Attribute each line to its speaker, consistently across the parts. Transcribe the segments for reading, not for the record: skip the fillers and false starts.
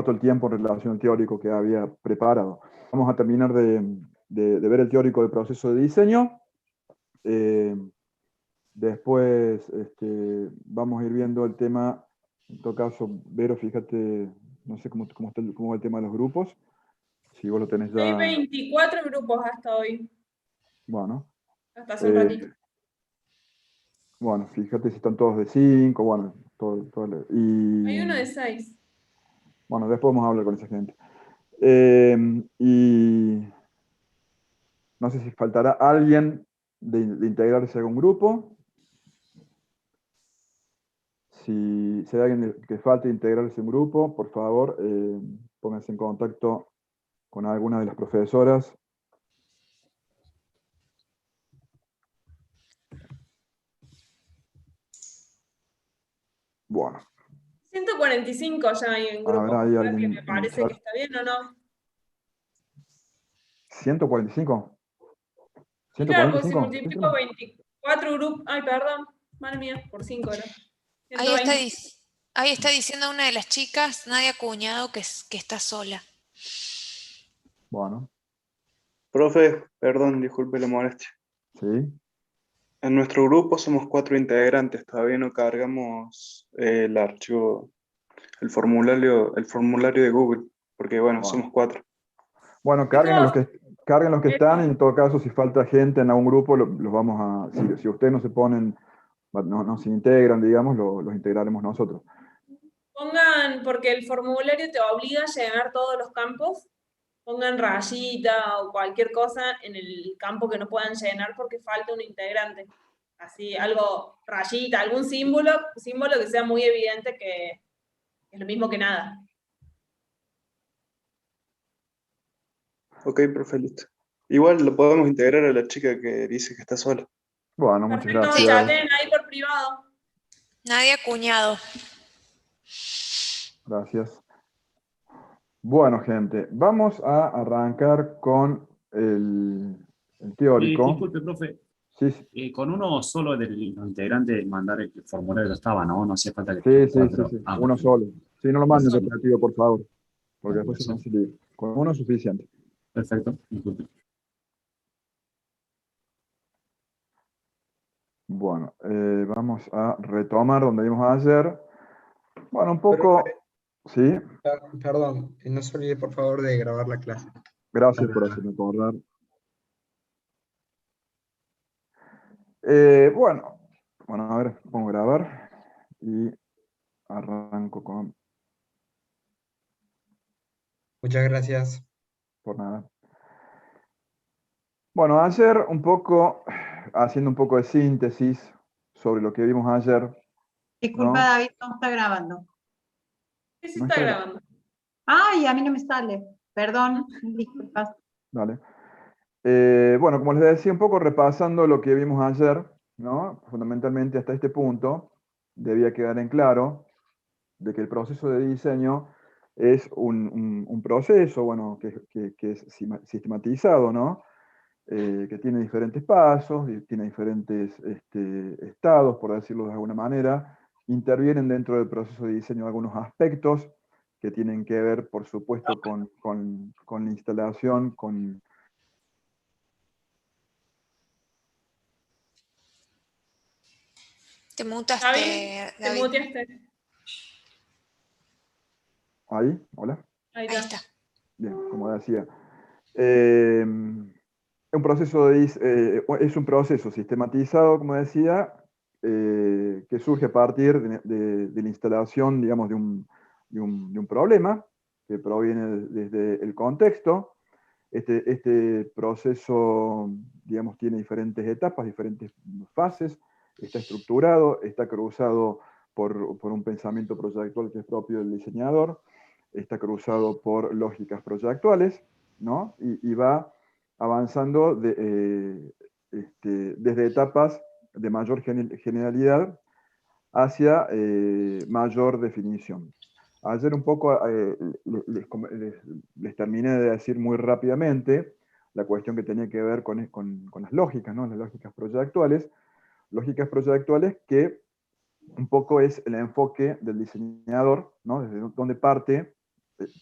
Speaker 1: corto el tiempo en relación al teórico que había preparado. Vamos a terminar de ver el teórico del proceso de diseño. Después vamos a ir viendo el tema, en todo caso, Vero, fíjate, no sé cómo va el tema de los grupos, si vos lo tenés ya.
Speaker 2: Hay 24 grupos hasta hoy.
Speaker 1: Bueno.
Speaker 2: Hasta hace un ratito.
Speaker 1: Bueno, fíjate si están todos de 5, bueno, y...
Speaker 2: Hay uno de 6.
Speaker 1: Bueno, después vamos a hablar con esa gente. Y no sé si faltará alguien de integrarse a algún grupo. Si hay alguien que falte integrarse a un grupo, por favor, pónganse en contacto con alguna de las profesoras. Bueno.
Speaker 2: 145 ya hay en grupo.
Speaker 1: A ver, ¿hay alguien
Speaker 2: que me
Speaker 1: en el
Speaker 2: parece
Speaker 1: chat?
Speaker 2: que está bien o no.
Speaker 1: 145.
Speaker 2: Y claro, pues si
Speaker 1: 145.
Speaker 2: multiplico 24 grupos. Ay, perdón. Madre mía, por 5 era.
Speaker 3: Ahí está diciendo una de las chicas, Nadia Cuñado, que está sola.
Speaker 1: Bueno.
Speaker 4: Profe, perdón, disculpe la molestia.
Speaker 1: Sí.
Speaker 4: En nuestro grupo somos 4 integrantes, todavía no cargamos el archivo, el formulario de Google, porque bueno, somos 4.
Speaker 1: Bueno, carguen los que están, en todo caso, si falta gente en algún grupo, los vamos a, si ustedes no se ponen, no se integran, digamos, los integraremos nosotros.
Speaker 2: Pongan, porque el formulario te obliga a llenar todos los campos, pongan rayita o cualquier cosa en el campo que no puedan llenar porque falta un integrante. Así, algo, rayita, algún símbolo que sea muy evidente que es lo mismo que nada.
Speaker 4: Ok, profe, listo. Igual lo podemos integrar a la chica que dice que está sola.
Speaker 1: Bueno, muchas gracias.
Speaker 2: Chaten ahí por privado.
Speaker 3: Nadia Cuñado.
Speaker 1: Gracias. Bueno, gente, vamos a arrancar con el teórico.
Speaker 5: Disculpe, profe.
Speaker 1: Sí.
Speaker 5: Con uno solo de los integrantes mandar el formulario ya estaba, ¿no? No hacía falta que...
Speaker 1: Sí. Uno solo. Sí, no lo manden repetido, por favor. Porque después se nos lío. Con uno es suficiente.
Speaker 5: Perfecto, disculpe.
Speaker 1: Bueno, vamos a retomar donde vimos ayer. Bueno, un poco... ¿Sí?
Speaker 6: Perdón, no se olvide por favor de grabar la clase.
Speaker 1: Gracias por hacerme acordar. Bueno, a ver, pongo grabar y arranco con...
Speaker 6: Muchas gracias.
Speaker 1: Por nada. Bueno, ayer haciendo un poco de síntesis sobre lo que vimos ayer.
Speaker 7: Disculpa, ¿no? David, no está grabando.
Speaker 2: Sí, sí está grabando.
Speaker 7: Ay, a mí no me sale. Perdón, disculpas.
Speaker 1: Dale. Bueno, como les decía, un poco repasando lo que vimos ayer, ¿no? Fundamentalmente hasta este punto, debía quedar en claro de que el proceso de diseño es un proceso, bueno, que es sistematizado, ¿no? Que tiene diferentes pasos, tiene diferentes estados, por decirlo de alguna manera, intervienen dentro del proceso de diseño algunos aspectos que tienen que ver, por supuesto, con la instalación, con...
Speaker 3: Te mutaste,
Speaker 2: David. Te muteaste.
Speaker 1: Ahí, hola.
Speaker 2: Ahí está.
Speaker 1: Bien, como decía. Es un proceso sistematizado, como decía, que surge a partir de la instalación, digamos, de un problema que proviene desde el contexto. Este proceso, digamos, tiene diferentes etapas, diferentes fases, está estructurado, está cruzado por un pensamiento proyectual que es propio del diseñador, está cruzado por lógicas proyectuales, ¿no? Y va avanzando desde etapas de mayor generalidad hacia mayor definición. Ayer un poco les terminé de decir muy rápidamente la cuestión que tenía que ver con las lógicas, ¿no? Las lógicas proyectuales que un poco es el enfoque del diseñador, ¿no? Desde donde parte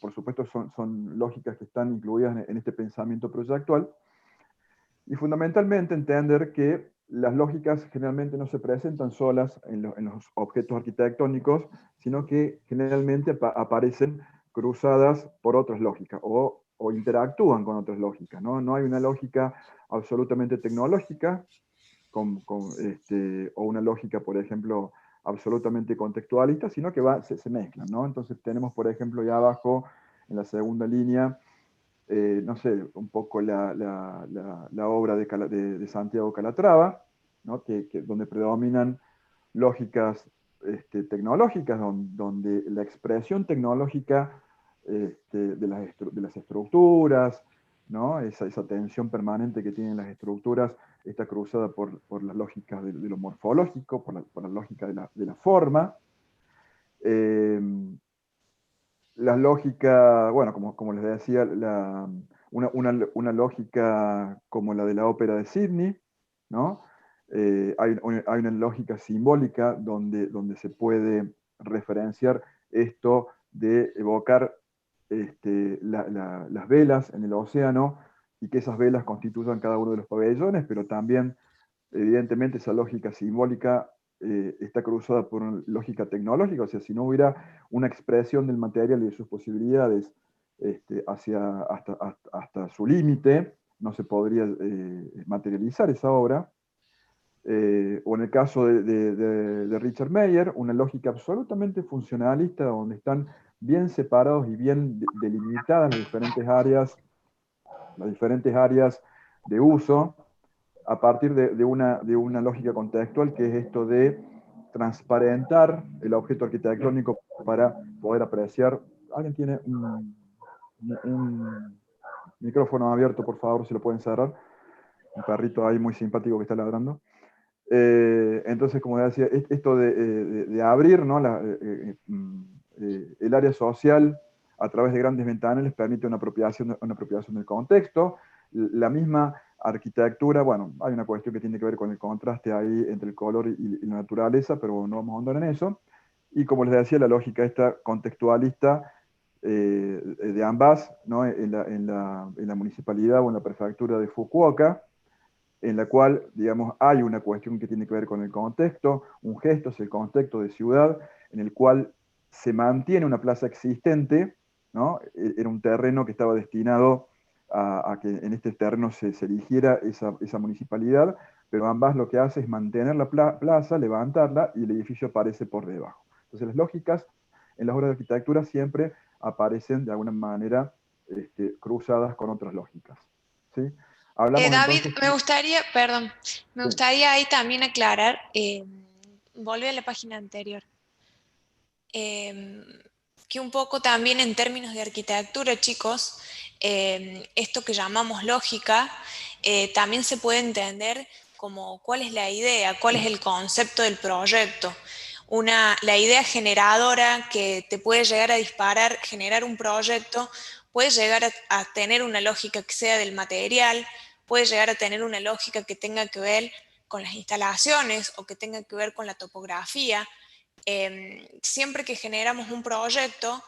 Speaker 1: por supuesto son lógicas que están incluidas en este pensamiento proyectual. Y fundamentalmente entender que las lógicas generalmente no se presentan solas en los objetos arquitectónicos, sino que generalmente aparecen cruzadas por otras lógicas o interactúan con otras lógicas, ¿no? No hay una lógica absolutamente tecnológica o una lógica, por ejemplo, absolutamente contextualista, sino que se mezclan, ¿no? Entonces tenemos, por ejemplo, ya abajo, en la segunda línea, no sé, un poco la obra de Santiago Calatrava, ¿no? Donde predominan lógicas tecnológicas, donde la expresión tecnológica de las estructuras, ¿no? Esa tensión permanente que tienen las estructuras está cruzada por las lógicas de lo morfológico, por la lógica de la forma. Las lógicas, bueno, como les decía, una lógica como la de la ópera de Sydney, ¿no? Hay una lógica simbólica donde se puede referenciar esto de evocar las velas en el océano y que esas velas constituyan cada uno de los pabellones, pero también, evidentemente, esa lógica simbólica está cruzada por una lógica tecnológica, o sea, si no hubiera una expresión del material y de sus posibilidades hasta su límite, no se podría materializar esa obra. O en el caso de Richard Meyer, una lógica absolutamente funcionalista, donde están bien separados y bien delimitadas las diferentes áreas de uso, a partir de una lógica contextual, que es esto de transparentar el objeto arquitectónico para poder apreciar. ¿Alguien tiene un micrófono abierto, por favor, si lo pueden cerrar? Un perrito ahí muy simpático que está ladrando. Entonces, como decía, esto de abrir, ¿no? El área social a través de grandes ventanales permite una apropiación del contexto. La misma arquitectura, bueno, hay una cuestión que tiene que ver con el contraste ahí entre el color y la naturaleza, pero no vamos a ahondar en eso. Y como les decía, la lógica esta contextualista de ambas, ¿no? En la municipalidad o en la prefectura de Fukuoka, en la cual, digamos, hay una cuestión que tiene que ver con el contexto, un gesto es el contexto de ciudad, en el cual se mantiene una plaza existente, ¿no? Era un terreno que estaba destinado a que en este terreno se erigiera esa municipalidad, pero ambas lo que hace es mantener la plaza, levantarla, y el edificio aparece por debajo. Entonces las lógicas en las obras de arquitectura siempre aparecen de alguna manera cruzadas con otras lógicas, ¿sí? Hablamos
Speaker 3: David,
Speaker 1: entonces...
Speaker 3: me gustaría, perdón, me
Speaker 1: Sí.
Speaker 3: gustaría ahí también aclarar, volví a la página anterior, que un poco también en términos de arquitectura, chicos, esto que llamamos lógica, también se puede entender como cuál es la idea, cuál es el concepto del proyecto. La idea generadora que te puede llegar a disparar, generar un proyecto, puede llegar a tener una lógica que sea del material, puede llegar a tener una lógica que tenga que ver con las instalaciones o que tenga que ver con la topografía. Siempre que generamos un proyecto,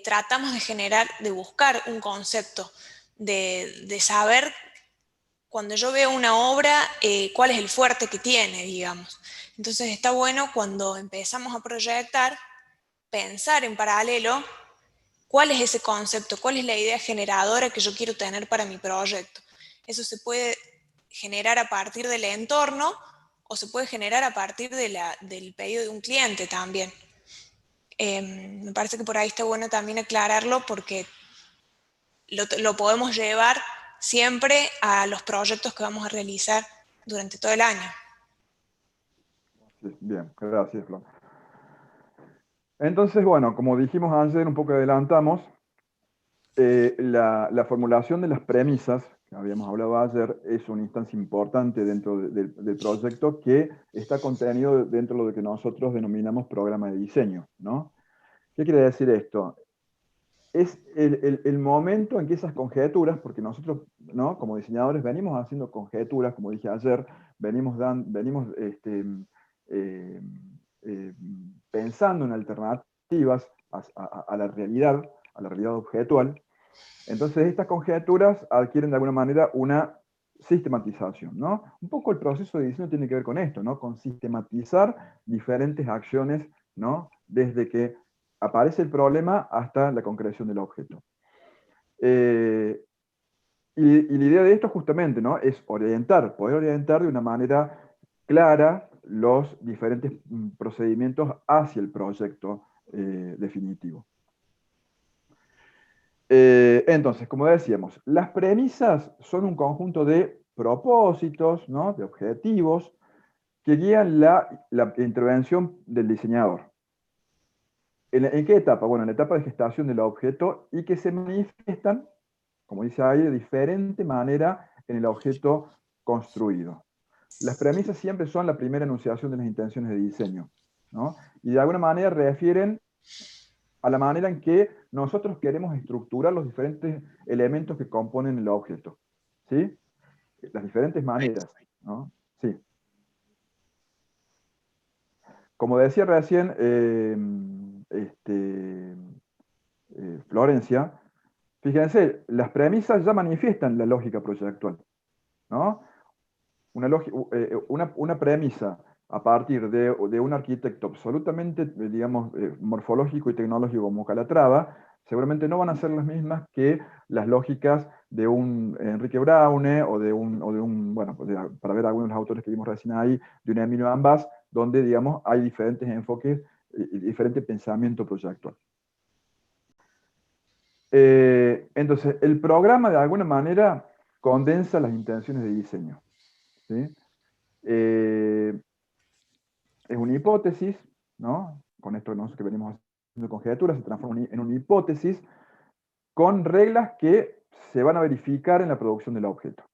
Speaker 3: tratamos de buscar un concepto, de saber, cuando yo veo una obra, cuál es el fuerte que tiene, digamos. Entonces está bueno, cuando empezamos a proyectar, pensar en paralelo cuál es ese concepto, cuál es la idea generadora que yo quiero tener para mi proyecto. Eso se puede generar a partir del entorno o se puede generar a partir del pedido de un cliente también. Me parece que por ahí está bueno también aclararlo, porque lo podemos llevar siempre a los proyectos que vamos a realizar durante todo el año.
Speaker 1: Sí, bien, gracias, Flor. Entonces, bueno, como dijimos ayer, un poco adelantamos, la formulación de las premisas, que habíamos hablado ayer, es una instancia importante dentro del proyecto, que está contenido dentro de lo que nosotros denominamos programa de diseño, ¿no? ¿Qué quiere decir esto? Es el momento en que esas conjeturas, porque nosotros, ¿no?, como diseñadores venimos haciendo conjeturas, como dije ayer, venimos pensando en alternativas a la realidad, a la realidad objetual. Entonces estas conjeturas adquieren de alguna manera una sistematización, ¿no? Un poco el proceso de diseño tiene que ver con esto, ¿no? Con sistematizar diferentes acciones, ¿no? Desde que aparece el problema hasta la concreción del objeto. Y la idea de esto justamente, ¿no? Es poder orientar de una manera clara los diferentes procedimientos hacia el proyecto definitivo. Entonces, como decíamos, las premisas son un conjunto de propósitos, ¿no? De objetivos, que guían la intervención del diseñador. ¿En qué etapa? Bueno, en la etapa de gestación del objeto y que se manifiestan, como dice ahí, de diferente manera en el objeto construido. Las premisas siempre son la primera enunciación de las intenciones de diseño, ¿no? Y de alguna manera refieren a la manera en que nosotros queremos estructurar los diferentes elementos que componen el objeto. ¿Sí? Las diferentes maneras, ¿no? Sí. Como decía recién Florencia, fíjense, las premisas ya manifiestan la lógica proyectual, ¿no? Una premisa a partir de un arquitecto absolutamente, digamos, morfológico y tecnológico como Calatrava, seguramente no van a ser las mismas que las lógicas de un Enrique Braune o de un bueno, para ver algunos de los autores que vimos recién ahí, de un Emilio Ambas, donde, digamos, hay diferentes enfoques y diferente pensamiento proyectual. Entonces, el programa de alguna manera condensa las intenciones de diseño, ¿sí? Es una hipótesis, ¿no? Con esto que venimos haciendo conjeturas, se transforma en una hipótesis con reglas que se van a verificar en la producción del objeto.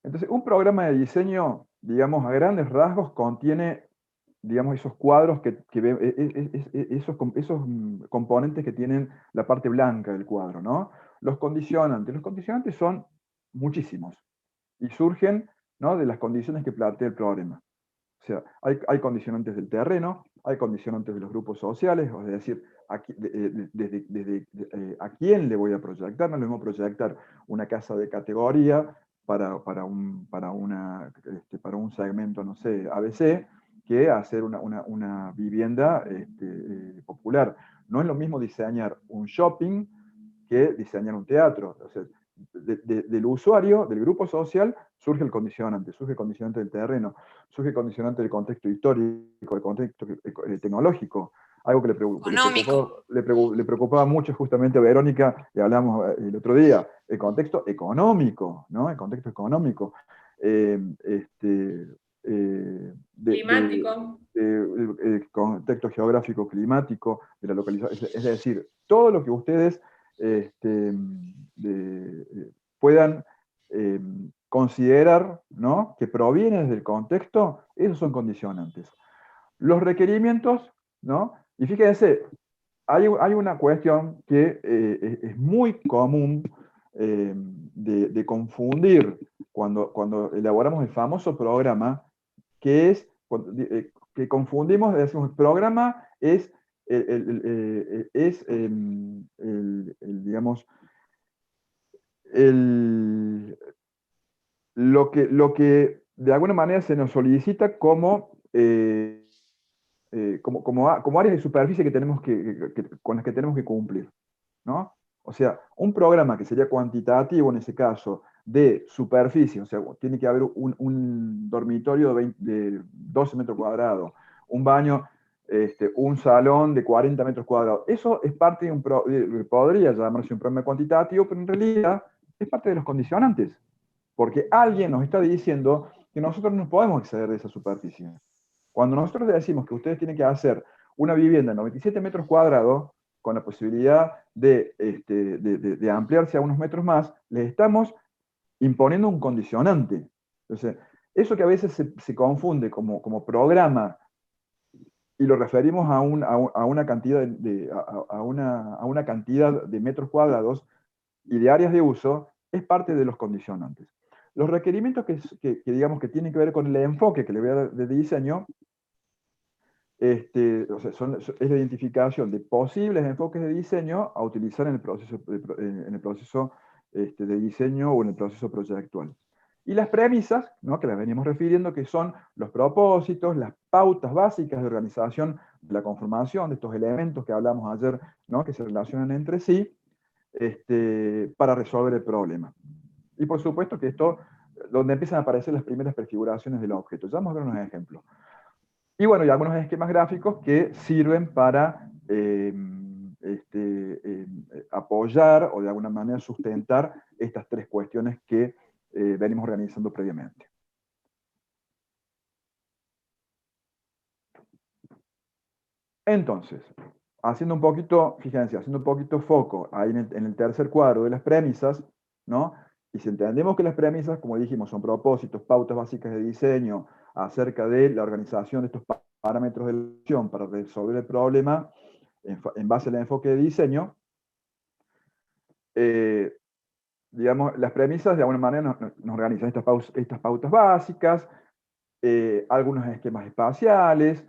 Speaker 1: Entonces, un programa de diseño, digamos, a grandes rasgos, contiene, digamos, esos cuadros, esos componentes que tienen la parte blanca del cuadro, ¿no? Los condicionantes. Los condicionantes son muchísimos y surgen, ¿no? De las condiciones que plantea el problema. O sea, hay condicionantes del terreno, hay condicionantes de los grupos sociales, es decir, desde a quién le voy a proyectar. No es lo mismo proyectar una casa de categoría para un segmento, no sé, ABC, que hacer una vivienda popular. No es lo mismo diseñar un shopping que diseñar un teatro. O sea, del usuario, del grupo social, surge el condicionante del terreno, surge el condicionante del contexto histórico, del contexto tecnológico. Algo que le preocupaba mucho justamente a Verónica, y hablamos el otro día, el contexto económico, ¿no? El contexto económico.
Speaker 2: Climático.
Speaker 1: El contexto geográfico, climático, de la localización. Es decir, todo lo que ustedes puedan considerar, ¿no? Que provienen del contexto, esos son condicionantes. Los requerimientos, ¿no? Y fíjense, hay una cuestión que es muy común de confundir cuando elaboramos el famoso programa, que es que confundimos, decimos, el programa es digamos, lo que de alguna manera se nos solicita como áreas de superficie que tenemos con las que tenemos que cumplir, ¿no? O sea, un programa que sería cuantitativo en ese caso, de superficie, o sea, tiene que haber un dormitorio de 12 metros cuadrados, un baño, un salón de 40 metros cuadrados. Eso es parte de podría llamarse un programa cuantitativo, pero en realidad es parte de los condicionantes, porque alguien nos está diciendo que nosotros no podemos exceder de esa superficie. Cuando nosotros decimos que ustedes tienen que hacer una vivienda de 97 metros cuadrados, con la posibilidad de ampliarse a unos metros más, les estamos imponiendo un condicionante. Entonces, eso que a veces se confunde como programa y lo referimos a una cantidad de metros cuadrados y de áreas de uso, es parte de los condicionantes. Los requerimientos que digamos que tienen que ver con el enfoque que le voy a dar de diseño o sea, es la identificación de posibles enfoques de diseño a utilizar en el proceso, de diseño o en el proceso proyectual. Y las premisas, ¿no?, que las venimos refiriendo, que son los propósitos, las pautas básicas de organización de la conformación de estos elementos que hablamos ayer, ¿no?, que se relacionan entre sí, para resolver el problema. Y por supuesto que esto, donde empiezan a aparecer las primeras prefiguraciones del objeto. Ya vamos a ver unos ejemplos. Y bueno, y algunos esquemas gráficos que sirven para apoyar o de alguna manera sustentar estas tres cuestiones que venimos organizando previamente. Entonces, haciendo un poquito, fíjense, haciendo un poquito foco ahí en el tercer cuadro de las premisas, ¿no? Y si entendemos que las premisas, como dijimos, son propósitos, pautas básicas de diseño acerca de la organización de estos parámetros de elección para resolver el problema en base al enfoque de diseño, digamos, las premisas de alguna manera nos organizan estas pautas básicas, algunos esquemas espaciales,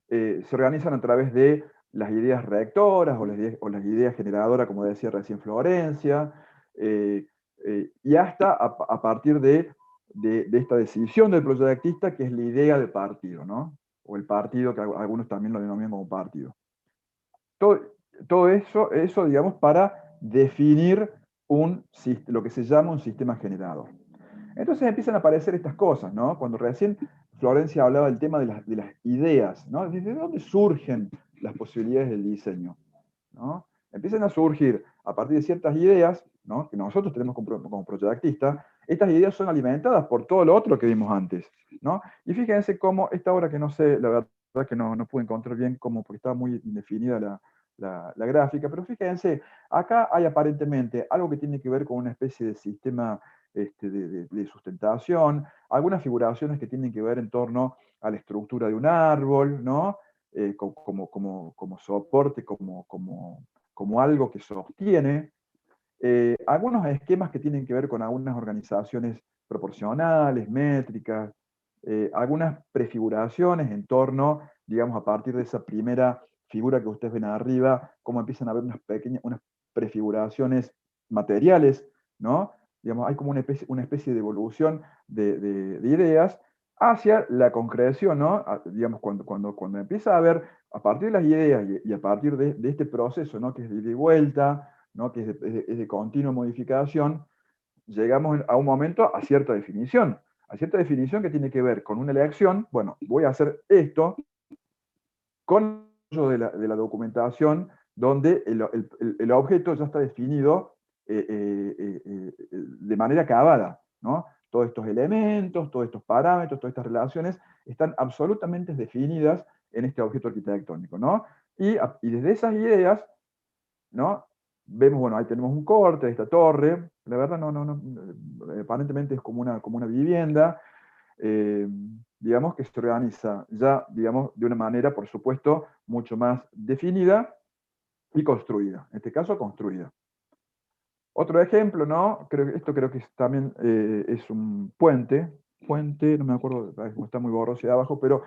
Speaker 1: se organizan a través de las ideas rectoras o las ideas generadoras, como decía recién Florencia, y hasta a partir de esta decisión del proyectista, que es la idea de partido, ¿no? O el partido, que algunos también lo denominan como partido. Todo eso, digamos, para definir lo que se llama un sistema generador. Entonces empiezan a aparecer estas cosas, ¿no? Cuando recién Florencia hablaba del tema de las ideas, ¿no? ¿Desde dónde surgen las posibilidades del diseño? ¿No? Empiezan a surgir a partir de ciertas ideas, ¿no?, que nosotros tenemos como proyectistas. Estas ideas son alimentadas por todo lo otro que vimos antes, ¿no? Y fíjense cómo esta obra, que no sé, la verdad que no pude encontrar bien cómo, porque estaba muy indefinida la gráfica, pero fíjense, acá hay aparentemente algo que tiene que ver con una especie de sistema de sustentación, algunas figuraciones que tienen que ver en torno a la estructura de un árbol, ¿no? Como soporte, como algo que sostiene, algunos esquemas que tienen que ver con algunas organizaciones proporcionales, métricas, algunas prefiguraciones en torno, digamos, a partir de esa primera figura que ustedes ven arriba, cómo empiezan a haber unas prefiguraciones materiales, ¿no? Digamos, hay como una especie de evolución de ideas hacia la concreción, ¿no? Digamos, cuando empieza a haber, a partir de las ideas y a partir de este proceso, ¿no?, que es de ida y vuelta, ¿no?, que es de continua modificación, llegamos a un momento a cierta definición que tiene que ver con una elección. Bueno, voy a hacer esto con el de la documentación, donde el objeto ya está definido de manera acabada, ¿no? Todos estos elementos, todos estos parámetros, todas estas relaciones están absolutamente definidas en este objeto arquitectónico, ¿no? Y desde esas ideas, ¿no?, vemos, bueno, ahí tenemos un corte de esta torre, la verdad aparentemente es como una vivienda, digamos, que se organiza ya, digamos, de una manera, por supuesto, mucho más definida y construida, en este caso construida. Otro ejemplo, ¿no? Esto creo que también es un puente, no me acuerdo, está muy borroso de abajo, pero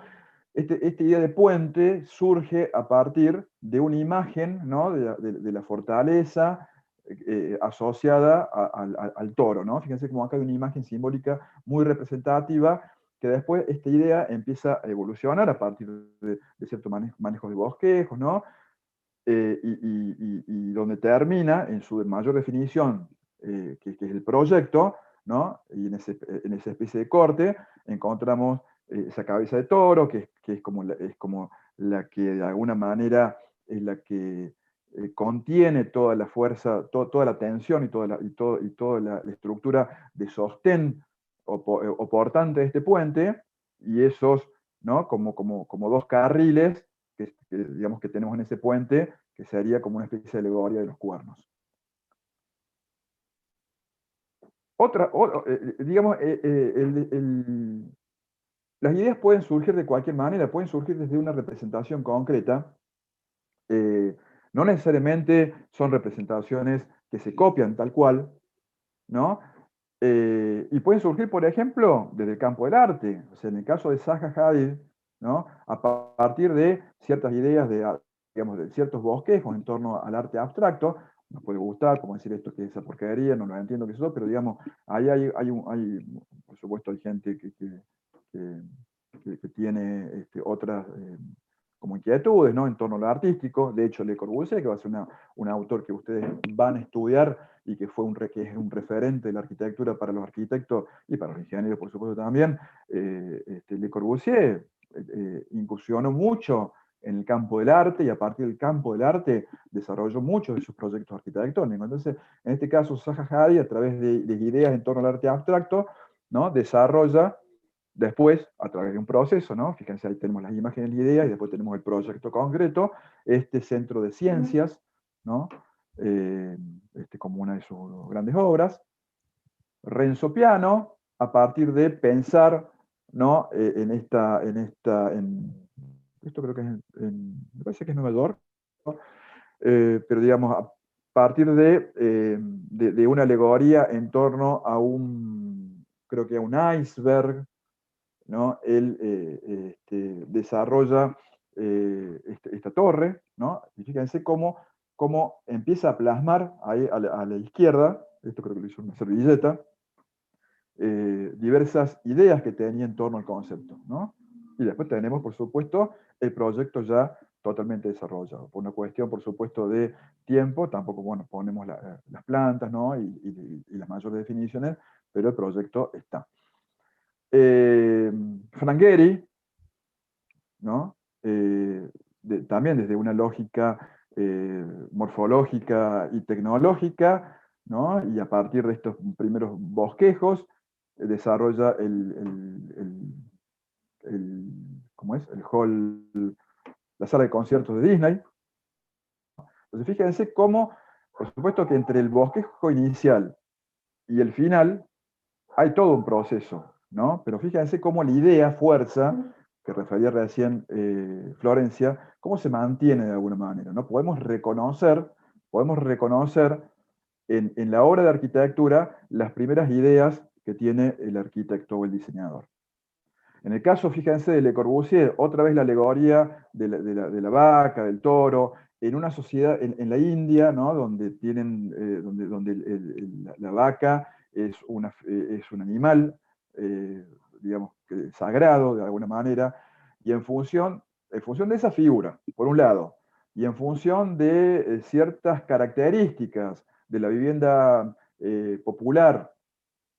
Speaker 1: esta idea de puente surge a partir de una imagen, ¿no?, de la fortaleza asociada al toro, ¿no? Fíjense como acá hay una imagen simbólica muy representativa, que después esta idea empieza a evolucionar a partir de ciertos manejos de bosquejos, ¿no? Y donde termina en su mayor definición, que es el proyecto, ¿no? Y en esa especie de corte encontramos esa cabeza de toro, que es como la que de alguna manera es la que contiene toda la fuerza, toda la tensión y toda la estructura de sostén o portante de este puente, y esos, ¿no?, como dos carriles digamos, que tenemos en ese puente, que sería como una especie de alegoría de los cuernos. Digamos, las ideas pueden surgir de cualquier manera, pueden surgir desde una representación concreta, no necesariamente son representaciones que se copian tal cual, ¿no? Y pueden surgir, por ejemplo, desde el campo del arte. O sea, en el caso de Zaha Hadid, ¿no? A partir de ciertas ideas digamos, de ciertos bosquejos en torno al arte abstracto. Nos puede gustar, como decir esto que es esa porquería, no lo entiendo que es eso, pero digamos, ahí por supuesto hay gente que tiene otras como inquietudes, ¿no? En torno a lo artístico. De hecho, Le Corbusier, que va a ser un autor que ustedes van a estudiar y que que es un referente de la arquitectura para los arquitectos y para los ingenieros, por supuesto, también, Le Corbusier incursionó mucho en el campo del arte, y a partir del campo del arte desarrolló muchos de sus proyectos arquitectónicos. Entonces, en este caso, Zaha Hadid, a través de ideas en torno al arte abstracto, ¿no? Desarrolla después, a través de un proceso, ¿no? Fíjense, ahí tenemos las imágenes y ideas, y después tenemos el proyecto concreto, este centro de ciencias, ¿no? Como una de sus grandes obras. Renzo Piano, a partir de pensar, ¿no? Esto creo que es me parece que es Nueva York, ¿no? Pero digamos, a partir de una alegoría en torno a creo que a un iceberg, ¿no? Él desarrolla esta torre, ¿no? Y fíjense cómo empieza a plasmar ahí a la izquierda, esto creo que lo hizo una servilleta, diversas ideas que tenía en torno al concepto, ¿no? Y después tenemos, por supuesto, el proyecto ya totalmente desarrollado. Por una cuestión, por supuesto, de tiempo, tampoco, bueno, ponemos las plantas, ¿no? Y las mayores definiciones, pero el proyecto está. Frank Gehry, ¿no? También desde una lógica morfológica y tecnológica, ¿no? Y a partir de estos primeros bosquejos, desarrolla ¿cómo es? El hall, la sala de conciertos de Disney. Entonces fíjense cómo, por supuesto que entre el bosquejo inicial y el final hay todo un proceso, ¿no? Pero fíjense cómo la idea, fuerza, que refería recién Florencia, cómo se mantiene de alguna manera, ¿no? Podemos reconocer en la obra de arquitectura las primeras ideas que tiene el arquitecto o el diseñador. En el caso, fíjense, de Le Corbusier, otra vez la alegoría de la vaca, del toro, en una sociedad, en la India, ¿no? Donde la vaca es un animal, digamos, sagrado de alguna manera, y en función de esa figura, por un lado, y en función de ciertas características de la vivienda popular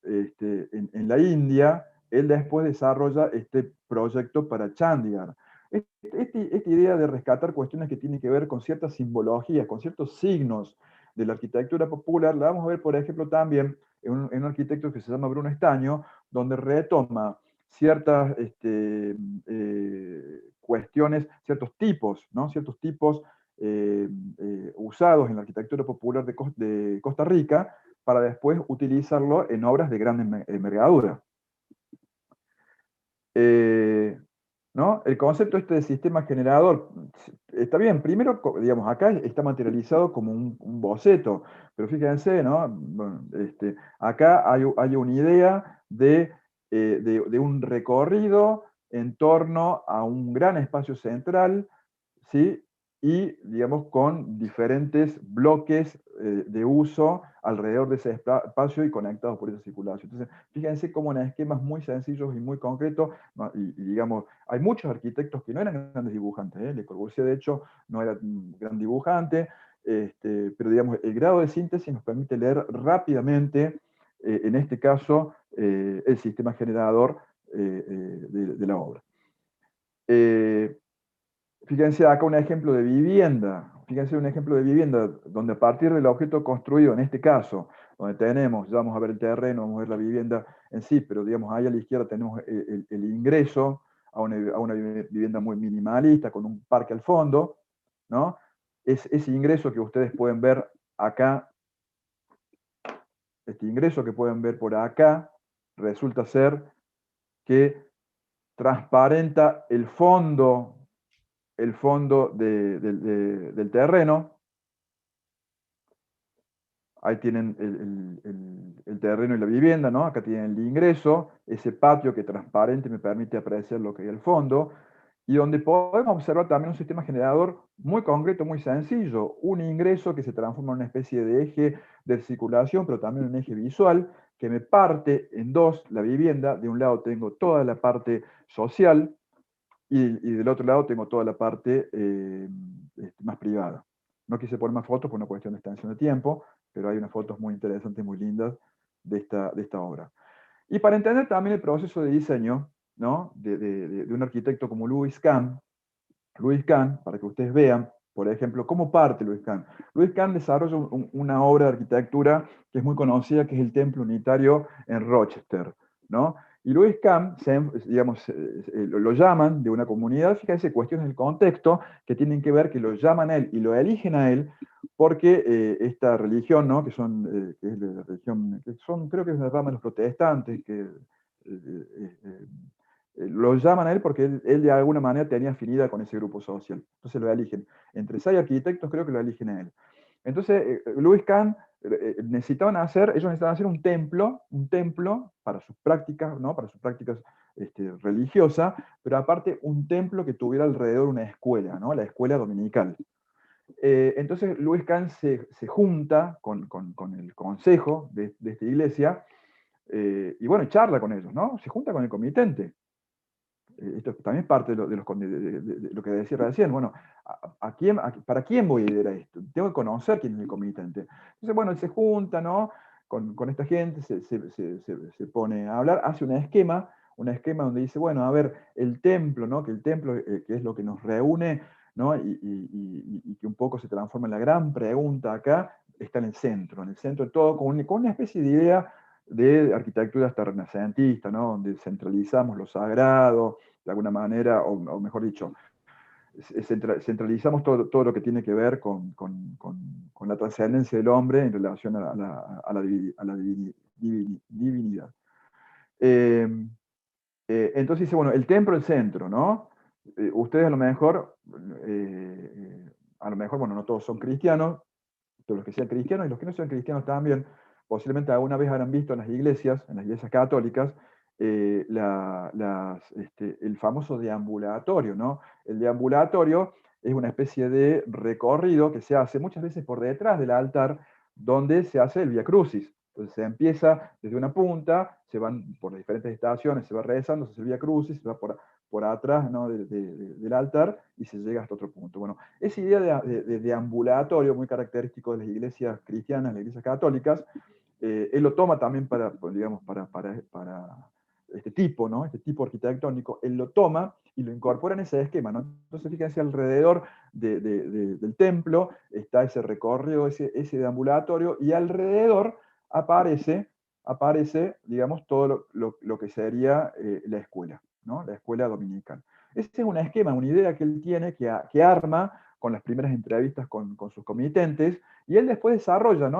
Speaker 1: en la India, él después desarrolla este proyecto para Chandigarh. Esta idea de rescatar cuestiones que tienen que ver con ciertas simbologías, con ciertos signos de la arquitectura popular, la vamos a ver, por ejemplo, también en un arquitecto que se llama Bruno Estaño, donde retoma ciertas cuestiones, ciertos tipos, ¿no? Ciertos tipos usados en la arquitectura popular de Costa Rica, para después utilizarlo en obras de gran envergadura. ¿No? El concepto este de sistema generador, está bien, primero, digamos, acá está materializado como un boceto, pero fíjense, ¿no? Bueno, acá hay una idea de un recorrido en torno a un gran espacio central, ¿sí? Y, digamos, con diferentes bloques de uso alrededor de ese espacio y conectados por esa circulación. Entonces, fíjense cómo en esquemas muy sencillos y muy concretos, ¿no? Y digamos, hay muchos arquitectos que no eran grandes dibujantes, ¿eh? Le Corbusier, de hecho, no era un gran dibujante, pero digamos, el grado de síntesis nos permite leer rápidamente, en este caso, el sistema generador de la obra. Fíjense acá un ejemplo de vivienda. Fíjense un ejemplo de vivienda donde a partir del objeto construido, en este caso, donde tenemos, ya vamos a ver el terreno, vamos a ver la vivienda en sí, pero digamos ahí a la izquierda tenemos el ingreso a una vivienda muy minimalista, con un parque al fondo, ¿no? Ese ingreso que ustedes pueden ver acá, este ingreso que pueden ver por acá, resulta ser que transparenta el fondo del terreno. Ahí tienen el terreno y la vivienda, ¿no? Acá tienen el ingreso, ese patio que transparente me permite apreciar lo que hay al fondo. y donde podemos observar también un sistema generador muy concreto, muy sencillo, un ingreso que se transforma en una especie de eje de circulación, pero también un eje visual, que me parte en dos la vivienda. De un lado tengo toda la parte social, y del otro lado tengo toda la parte más privada. No quise poner más fotos por una cuestión de extensión de tiempo, pero hay unas fotos muy interesantes, muy lindas de esta obra. Y para entender también el proceso de diseño, ¿no? de un arquitecto como Louis Kahn, para que ustedes vean, por ejemplo, cómo parte Louis Kahn. Louis Kahn desarrolla una obra de arquitectura que es muy conocida, que es el Templo Unitario en Rochester, ¿no? Y Louis Kahn, digamos, lo llaman de una comunidad, fíjense, cuestiones del contexto que tienen que ver, que lo llaman a él y lo eligen a él, porque esta religión, ¿no? que es la religión, creo que es una rama de los protestantes, lo llaman a él porque él de alguna manera tenía afinidad con ese grupo social. Entonces lo eligen. Entre 6 arquitectos creo que lo eligen a él. Entonces, Louis Kahn ellos necesitaban hacer un templo para sus prácticas, ¿no? Para sus prácticas religiosas, pero aparte un templo que tuviera alrededor una escuela, ¿no? La escuela dominical. Entonces Louis Kahn se junta con el consejo de esta iglesia y bueno, charla con ellos, ¿no? Se junta con el comitente. Esto también es parte de lo que decía recién. Bueno, ¿para quién voy a liderar esto? Tengo que conocer quién es el comitente. Entonces, bueno, él se junta, ¿no? Con esta gente, se pone a hablar, hace un esquema donde dice, bueno, a ver, el templo, ¿no? Que el templo, que es lo que nos reúne, ¿no? Y que un poco se transforma en la gran pregunta acá, está en el centro de todo, con una especie de idea de arquitectura hasta renacentista, ¿no? Donde centralizamos lo sagrado, de alguna manera, o mejor dicho, centralizamos todo lo que tiene que ver con la trascendencia del hombre en relación a la divinidad. Entonces dice, bueno, el templo, el centro, ¿no? Ustedes a lo mejor, bueno, no todos son cristianos, todos los que sean cristianos y los que no sean cristianos también, posiblemente alguna vez habrán visto en las iglesias católicas, el famoso deambulatorio, ¿no? El deambulatorio es una especie de recorrido que se hace muchas veces por detrás del altar, donde se hace el Vía Crucis. Entonces se empieza desde una punta, se van por las diferentes estaciones, se va rezando, se hace el Vía Crucis, se va por atrás, ¿no? del altar y se llega hasta otro punto. Bueno, esa idea de ambulatorio, muy característico de las iglesias cristianas, las iglesias católicas, él lo toma también para este tipo, ¿no? Este tipo arquitectónico, él lo toma y lo incorpora en ese esquema, ¿no? Entonces, fíjense, alrededor del templo está ese recorrido, ese deambulatorio, y alrededor aparece, digamos, todo lo que sería la escuela, ¿no? La escuela dominical. Ese es un esquema, una idea que él tiene, que arma con las primeras entrevistas con sus comitentes, y él después desarrolla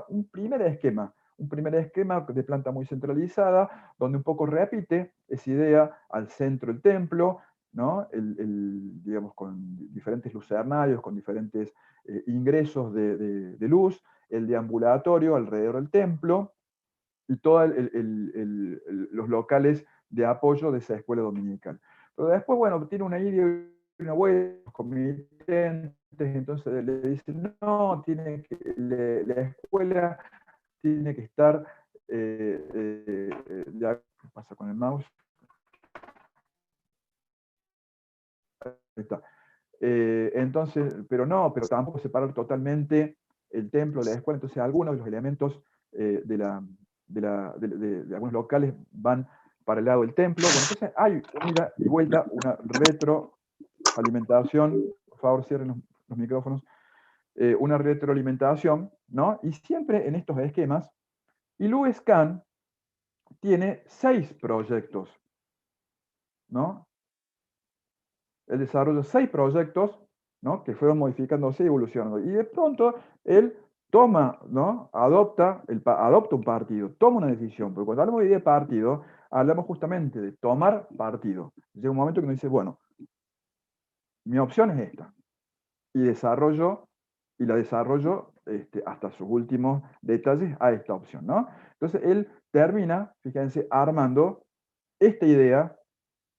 Speaker 1: un primer esquema de planta muy centralizada, donde un poco repite esa idea al centro del templo, ¿no? Digamos, con diferentes lucernarios, con diferentes ingresos de luz, el deambulatorio alrededor del templo, y todos los locales de apoyo de esa escuela dominical. Pero después, bueno, tiene una ida y una vuelta, los comitentes, entonces le dicen, no, la escuela tiene que estar, ya, ¿qué pasa con el mouse? Ahí está. Entonces, pero tampoco separar totalmente el templo de la escuela. Entonces, algunos de los elementos de algunos locales van para el lado del templo. Bueno, entonces hay ida y vuelta, una retroalimentación. Por favor, cierren los micrófonos. Una retroalimentación, ¿no? Y siempre en estos esquemas, y Louis Kahn tiene 6 proyectos, ¿no? Él desarrolla 6 proyectos, ¿no? Que fueron modificándose y evolucionando. Y de pronto él toma, ¿no? Adopta un partido, toma una decisión. Porque cuando hablamos de idea de partido, hablamos justamente de tomar partido. Llega un momento que uno dice, bueno, mi opción es esta. Y la desarrollo hasta sus últimos detalles a esta opción, ¿no? Entonces él termina, fíjense, armando esta idea,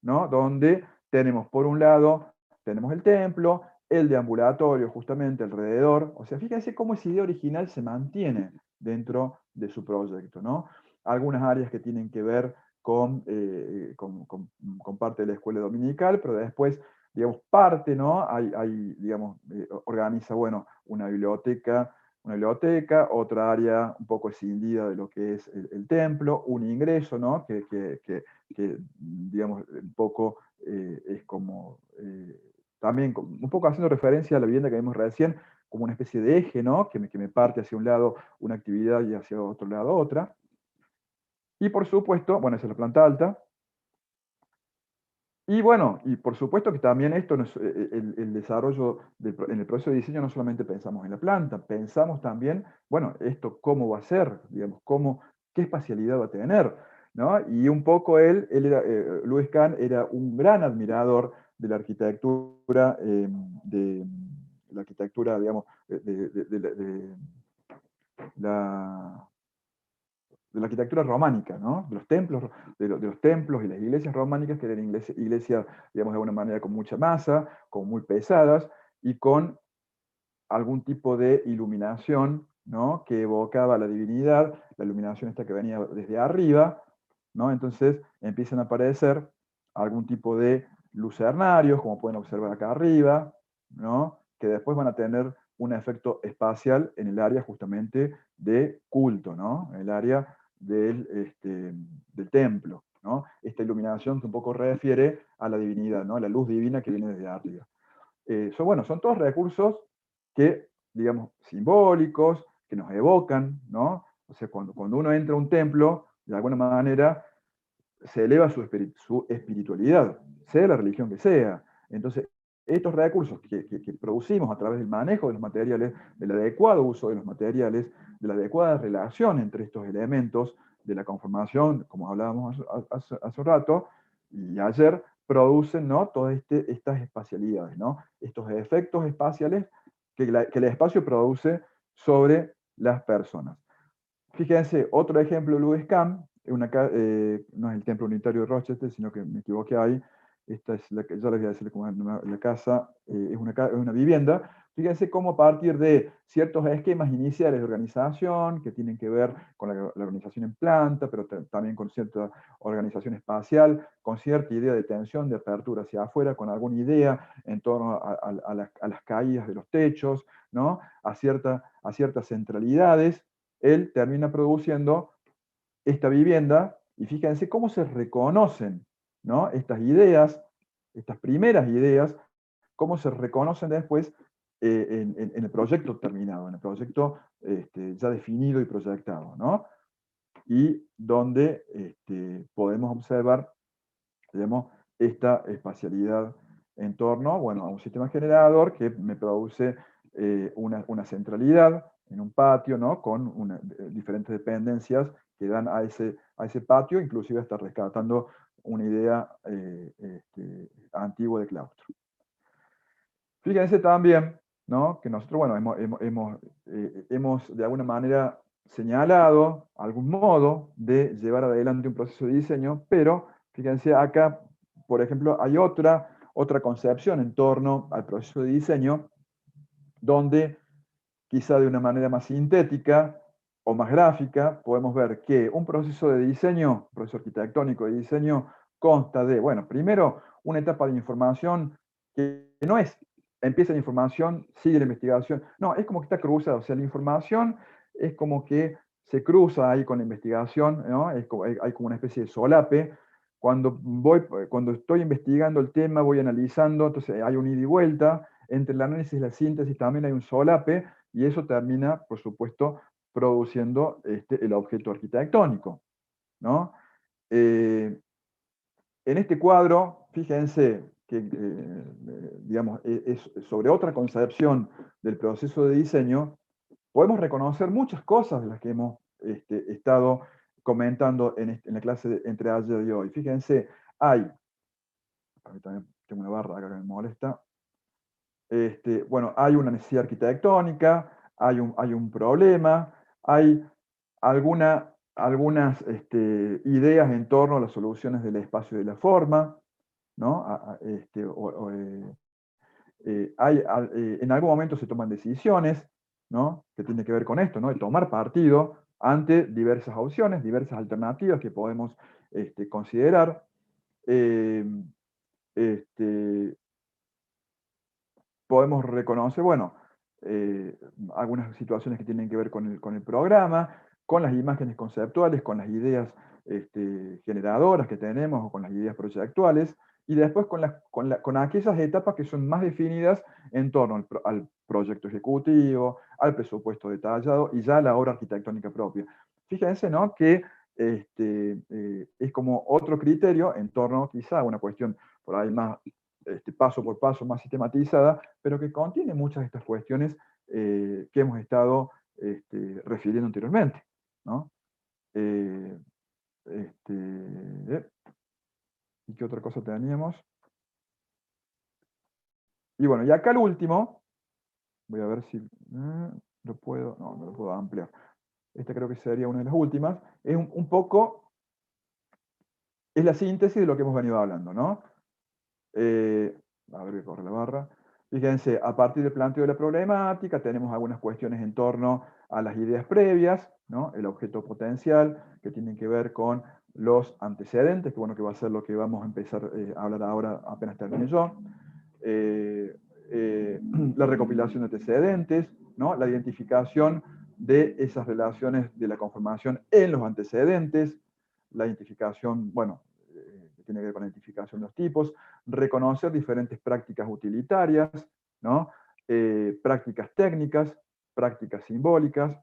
Speaker 1: ¿no? Donde tenemos por un lado, tenemos el templo, el deambulatorio justamente alrededor. O sea, fíjense cómo esa idea original se mantiene dentro de su proyecto, ¿no? Algunas áreas que tienen que ver con parte de la escuela dominical, pero después, digamos, parte, ¿no? Digamos, organiza, bueno, una biblioteca, otra área un poco escindida de lo que es el templo, un ingreso, ¿no? Que digamos, un poco es como, también un poco haciendo referencia a la vivienda que vimos recién, como una especie de eje, ¿no? Que me parte hacia un lado una actividad y hacia otro lado otra. Y por supuesto, bueno, esa es la planta alta. Y bueno, y por supuesto que también esto, el desarrollo en el proceso de diseño no solamente pensamos en la planta, pensamos también, bueno, esto cómo va a ser, digamos, qué espacialidad va a tener, ¿no? Y un poco Louis Kahn era un gran admirador de la arquitectura, digamos, de la arquitectura románica, ¿no? De los templos, de los templos y las iglesias románicas, que eran iglesias, digamos, de alguna manera con mucha masa, con muy pesadas, y con algún tipo de iluminación, ¿no? Que evocaba la divinidad, la iluminación esta que venía desde arriba, ¿no? Entonces empiezan a aparecer algún tipo de lucernarios, como pueden observar acá arriba, ¿no? Que después van a tener un efecto espacial en el área justamente de culto, ¿no? En el área del templo, ¿no? Esta iluminación que un poco refiere a la divinidad, ¿no? A la luz divina que viene desde arriba. Son todos recursos que, digamos, simbólicos, que nos evocan, ¿no? O sea, cuando uno entra a un templo, de alguna manera, se eleva su espiritualidad, sea la religión que sea. Entonces, estos recursos que producimos a través del manejo de los materiales, del adecuado uso de los materiales, de la adecuada relación entre estos elementos, de la conformación, como hablábamos hace un rato, y ayer, producen, ¿no? Todas estas espacialidades, ¿no? Estos efectos espaciales que el espacio produce sobre las personas. Fíjense, otro ejemplo, Louis Kahn, no es el templo unitario de Rochester, sino que me equivoqué ahí. Esta es ya les voy a decir cómo es la casa, es una vivienda. Fíjense cómo a partir de ciertos esquemas iniciales de organización, que tienen que ver con la organización en planta, pero también con cierta organización espacial, con cierta idea de tensión, de apertura hacia afuera, con alguna idea en torno a las caídas de los techos, ¿no? a ciertas centralidades, él termina produciendo esta vivienda, y fíjense cómo se reconocen, ¿no? Estas ideas, estas primeras ideas, cómo se reconocen después en el proyecto terminado, en el proyecto ya definido y proyectado, ¿no? Y donde podemos observar, digamos, esta espacialidad en torno, bueno, a un sistema generador que me produce una centralidad en un patio, ¿no? Con diferentes dependencias que dan a ese patio, inclusive hasta rescatando una idea antigua de claustro. Fíjense también, ¿no? Que nosotros, bueno, hemos de alguna manera señalado algún modo de llevar adelante un proceso de diseño, pero fíjense acá, por ejemplo, hay otra concepción en torno al proceso de diseño, donde quizá de una manera más sintética o más gráfica, podemos ver que un proceso de diseño, proceso arquitectónico de diseño, consta de, bueno, primero una etapa de información que no es, empieza la información, sigue la investigación, no, es como que está cruzada, o sea, la información es como que se cruza ahí con la investigación, ¿no? Hay como una especie de solape. Cuando estoy investigando el tema, voy analizando, entonces hay un ida y vuelta, entre el análisis y la síntesis también hay un solape, y eso termina, por supuesto, produciendo el objeto arquitectónico, ¿no? En este cuadro, fíjense que, digamos, es sobre otra concepción del proceso de diseño, podemos reconocer muchas cosas de las que hemos estado comentando en la clase entre ayer y hoy. Fíjense, también tengo una barra acá que me molesta. Bueno, hay una necesidad arquitectónica, hay un problema, hay algunas ideas en torno a las soluciones del espacio y de la forma, ¿no? En algún momento se toman decisiones, ¿no? Que tienen que ver con esto, ¿no? De tomar partido ante diversas opciones, diversas alternativas que podemos considerar. Podemos reconocer, bueno, algunas situaciones que tienen que ver con el programa, con las imágenes conceptuales, con las ideas generadoras que tenemos o con las ideas proyectuales, y después con aquellas etapas que son más definidas en torno al proyecto ejecutivo, al presupuesto detallado y ya a la obra arquitectónica propia. Fíjense, ¿no?, que es como otro criterio en torno quizá a una cuestión por ahí más paso por paso, más sistematizada, pero que contiene muchas de estas cuestiones que hemos estado refiriendo anteriormente, ¿no? ¿Y qué otra cosa teníamos? Y bueno, y acá el último, voy a ver si lo puedo, no lo puedo ampliar. Esta creo que sería una de las últimas. Es un poco, es la síntesis de lo que hemos venido hablando, ¿no? A ver que corre la barra. Fíjense, a partir del planteo de la problemática, tenemos algunas cuestiones en torno a las ideas previas, ¿no? El objeto potencial, que tienen que ver con los antecedentes, que bueno, que va a ser lo que vamos a empezar a hablar ahora apenas termine yo. La recopilación de antecedentes, ¿no? La identificación de esas relaciones de la conformación en los antecedentes, la identificación, bueno, que tiene que ver con la identificación de los tipos, reconocer diferentes prácticas utilitarias, ¿no? Prácticas técnicas, prácticas simbólicas,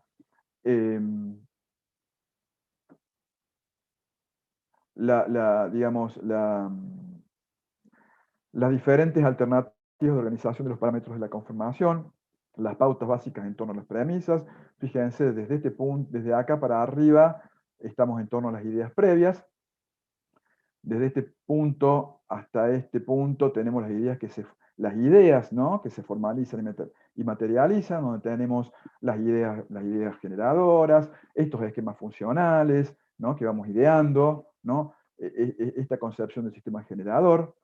Speaker 1: digamos, las diferentes alternativas de organización de los parámetros de la conformación, las pautas básicas en torno a las premisas. Fíjense, desde este punto, desde acá para arriba, estamos en torno a las ideas previas. Desde este punto hasta este punto tenemos las ideas, ¿no?, que se formalizan y materializan, donde tenemos las ideas generadoras, estos esquemas funcionales, ¿no?, que vamos ideando, ¿no?, esta concepción del sistema generador,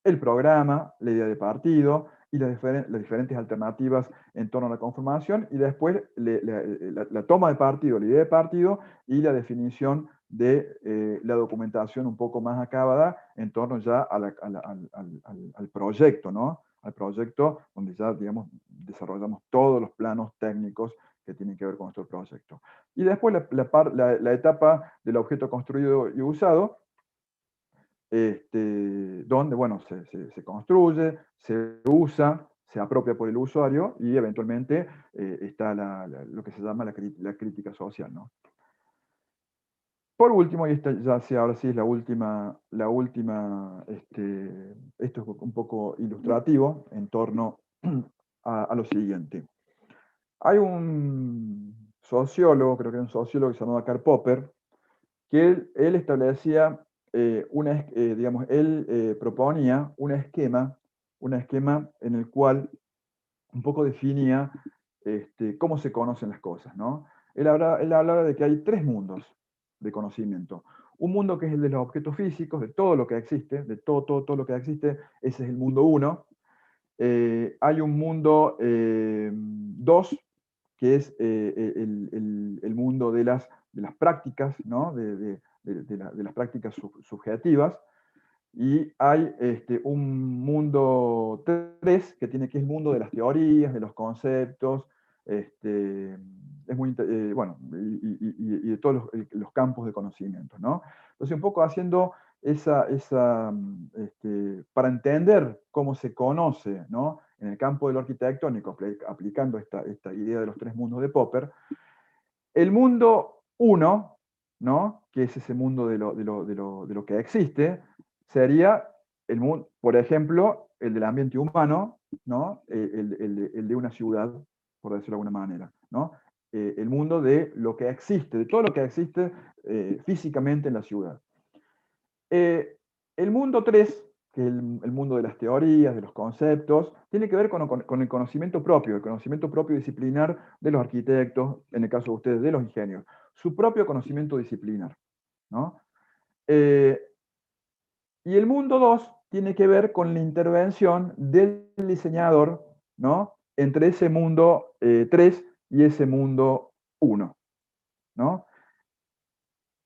Speaker 1: el programa, la idea de partido y las diferentes alternativas en torno a la conformación, y después la toma de partido, la idea de partido y la definición de la documentación un poco más acabada en torno ya al proyecto, ¿no? Al proyecto donde ya, digamos, desarrollamos todos los planos técnicos que tienen que ver con nuestro proyecto. Y después la etapa del objeto construido y usado, donde, bueno, se construye, se usa, se apropia por el usuario y eventualmente está lo que se llama la crítica social, ¿no? Por último, y esta ya sí, ahora sí es la última, esto es un poco ilustrativo en torno a lo siguiente. Hay un sociólogo, creo que era un sociólogo que se llamaba Karl Popper, que él establecía, digamos, él proponía un esquema en el cual un poco definía cómo se conocen las cosas, ¿no? Él hablaba de que hay tres mundos de conocimiento. Un mundo que es el de los objetos físicos, de todo lo que existe, de todo lo que existe, ese es el mundo 1. Hay un mundo 2, que es el mundo de las prácticas, ¿no? de las prácticas subjetivas. Y hay un mundo 3 que es el mundo de las teorías, de los conceptos, es muy, bueno, y de todos los campos de conocimiento, ¿no? Entonces, un poco haciendo para entender cómo se conoce, ¿no?, en el campo de lo arquitectónico, aplicando esta idea de los tres mundos de Popper, el mundo 1, ¿no?, que es ese mundo de lo que existe, sería el mundo, por ejemplo, el del ambiente humano, ¿no?, el de una ciudad, por decirlo de alguna manera, ¿no? El mundo de lo que existe, de todo lo que existe físicamente en la ciudad. El mundo 3, que es el mundo de las teorías, de los conceptos, tiene que ver con el conocimiento propio disciplinar de los arquitectos, en el caso de ustedes, de los ingenieros, su propio conocimiento disciplinar, ¿no? Y el mundo 2 tiene que ver con la intervención del diseñador, ¿no?, entre ese mundo 3 y ese mundo 1, ¿no?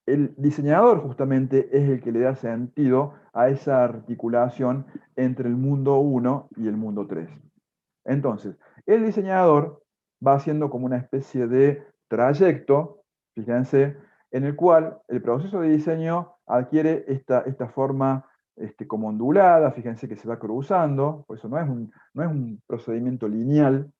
Speaker 1: El diseñador justamente es el que le da sentido a esa articulación entre el mundo 1 y el mundo 3. Entonces, el diseñador va haciendo como una especie de trayecto, fíjense, en el cual el proceso de diseño adquiere esta forma como ondulada, fíjense que se va cruzando, por eso no es un procedimiento lineal,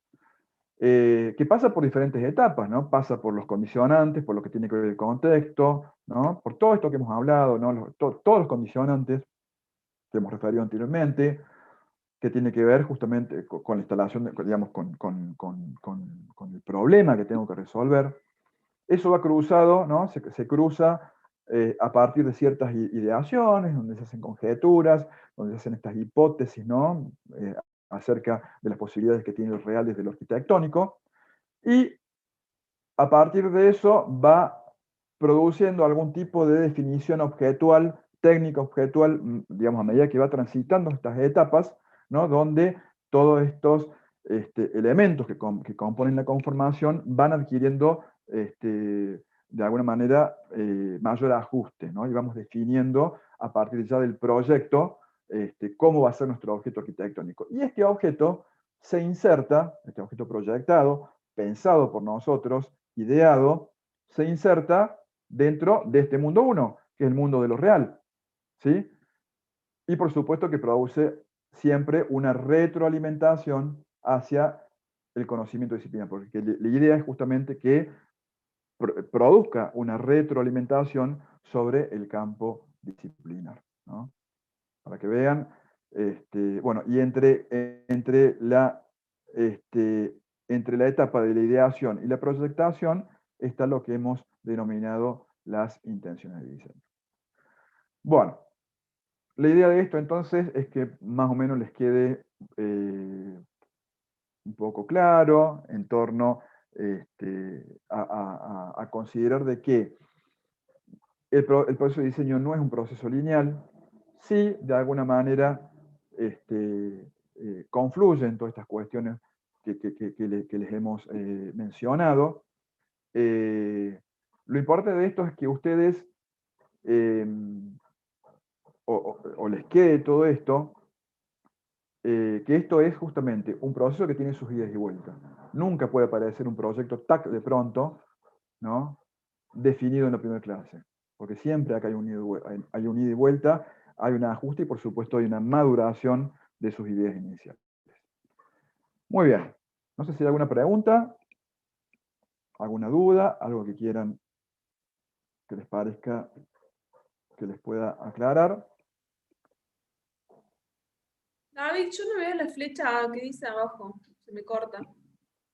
Speaker 1: que pasa por diferentes etapas, ¿no? Pasa por los condicionantes, por lo que tiene que ver el contexto, ¿no? Por todo esto que hemos hablado, ¿no? Todos los condicionantes que hemos referido anteriormente, que tiene que ver justamente con la instalación, digamos, con el problema que tengo que resolver. Eso va cruzado, ¿no? Se cruza a partir de ciertas ideaciones, donde se hacen conjeturas, donde se hacen estas hipótesis, ¿no? Acerca de las posibilidades que tiene el real desde lo arquitectónico, y a partir de eso va produciendo algún tipo de definición objetual, técnica objetual, digamos, a medida que va transitando estas etapas, ¿no?, donde todos estos elementos que componen la conformación van adquiriendo, de alguna manera, mayor ajuste, ¿no? Y vamos definiendo a partir ya del proyecto cómo va a ser nuestro objeto arquitectónico. Y este objeto se inserta, este objeto proyectado, pensado por nosotros, ideado, se inserta dentro de este mundo 1, que es el mundo de lo real, ¿sí? Y por supuesto que produce siempre una retroalimentación hacia el conocimiento disciplinar, porque la idea es justamente que produzca una retroalimentación sobre el campo disciplinar, ¿no? Para que vean, bueno, y entre la etapa de la ideación y la proyectación está lo que hemos denominado las intenciones de diseño. Bueno, la idea de esto entonces es que más o menos les quede un poco claro en torno a considerar de que el proceso de diseño no es un proceso lineal, sí, de alguna manera confluyen todas estas cuestiones que les hemos mencionado. Lo importante de esto es que ustedes, o les quede todo esto, que esto es justamente un proceso que tiene sus idas y vueltas. Nunca puede aparecer un proyecto de pronto, ¿no?, definido en la primera clase, porque siempre acá hay un ida y vuelta, hay un ajuste y por supuesto hay una maduración de sus ideas iniciales. Muy bien, no sé si hay alguna pregunta, alguna duda, algo que quieran que les parezca que les pueda aclarar.
Speaker 2: David, yo no veo la flecha que dice abajo, se me corta.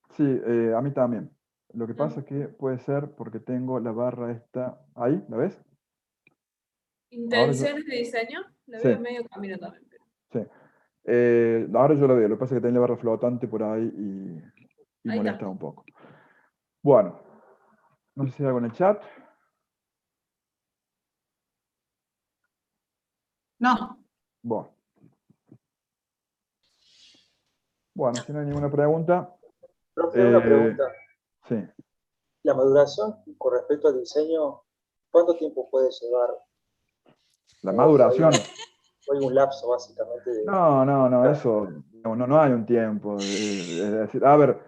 Speaker 1: Sí, a mí también. Lo que pasa es que puede ser porque tengo la barra esta ahí, ¿la ves?
Speaker 2: Intenciones de diseño, la
Speaker 1: Sí.
Speaker 2: veo medio camino también. Pero...
Speaker 1: Sí. Ahora yo la veo, lo que pasa es que tiene la barra flotante por ahí y
Speaker 2: ahí
Speaker 1: molesta
Speaker 2: está.
Speaker 1: un poco. Bueno, no sé si hay algo en el chat.
Speaker 7: No.
Speaker 1: Bueno, si no hay ninguna pregunta.
Speaker 8: Profe, una pregunta.
Speaker 1: Sí.
Speaker 8: La maduración con respecto al diseño, ¿cuánto tiempo puede llevar?
Speaker 1: La maduración.
Speaker 8: O hay un lapso, básicamente.
Speaker 1: No, eso, no hay un tiempo. Es decir, a ver,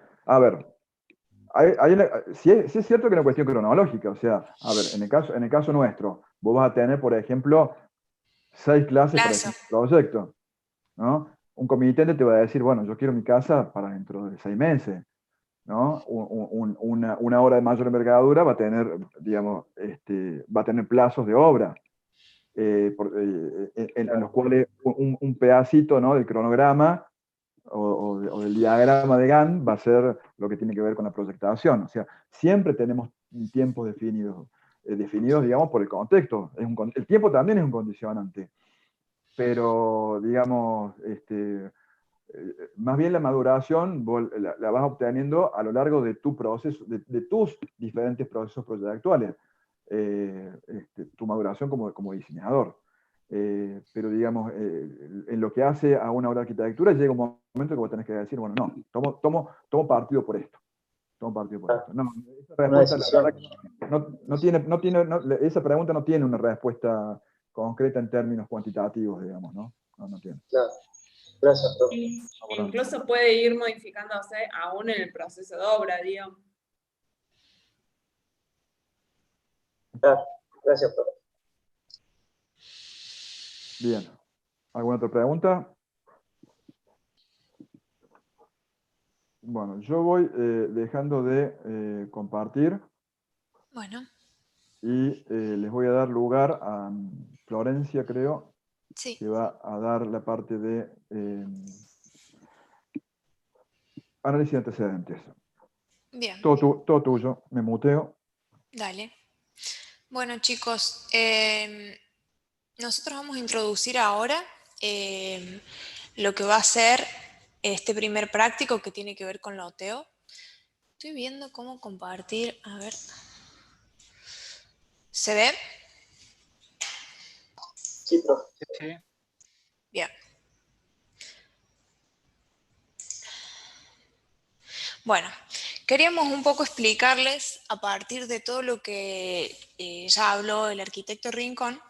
Speaker 1: sí es cierto que es una cuestión cronológica, o sea, a ver, en el caso nuestro, vos vas a tener, por ejemplo, 6 clases para este proyecto, ¿no? Un comitente te va a decir, bueno, yo quiero mi casa para dentro de 6 meses, ¿no? Una obra de mayor envergadura va a tener, digamos, va a tener plazos de obra, en los cuales un pedacito, ¿no?, del cronograma o del diagrama de Gantt va a ser lo que tiene que ver con la proyectación. O sea, siempre tenemos tiempos definidos, digamos, por el contexto. El tiempo también es un condicionante, pero, digamos, más bien la maduración la vas obteniendo a lo largo de tu proceso, de tus diferentes procesos proyectuales, tu maduración como diseñador. pero digamos, en lo que hace a una obra de arquitectura llega un momento que vos tenés que decir, bueno, no, tomo partido por esto. Tomo partido por esto. No, esa respuesta, la verdad, esa pregunta no tiene una respuesta concreta en términos cuantitativos, digamos, ¿no? No tiene.
Speaker 8: Claro. Gracias, profe.
Speaker 2: Incluso puede ir modificándose aún en el proceso de obra, digamos.
Speaker 8: Claro. Gracias, profe.
Speaker 1: Bien. ¿Alguna otra pregunta? Bueno, yo voy dejando de compartir.
Speaker 3: Bueno.
Speaker 1: Y les voy a dar lugar a Florencia, creo,
Speaker 3: sí.
Speaker 1: que va a dar la parte de análisis de antecedentes.
Speaker 3: Bien.
Speaker 1: Todo tuyo, me muteo.
Speaker 3: Dale. Bueno, chicos, nosotros vamos a introducir ahora lo que va a ser este primer práctico que tiene que ver con loteo. Estoy viendo cómo compartir, a ver. ¿Se ve?
Speaker 8: Sí, profe.
Speaker 6: Sí.
Speaker 3: Bien. Bueno, queríamos un poco explicarles, a partir de todo lo que ya habló el arquitecto Rincón,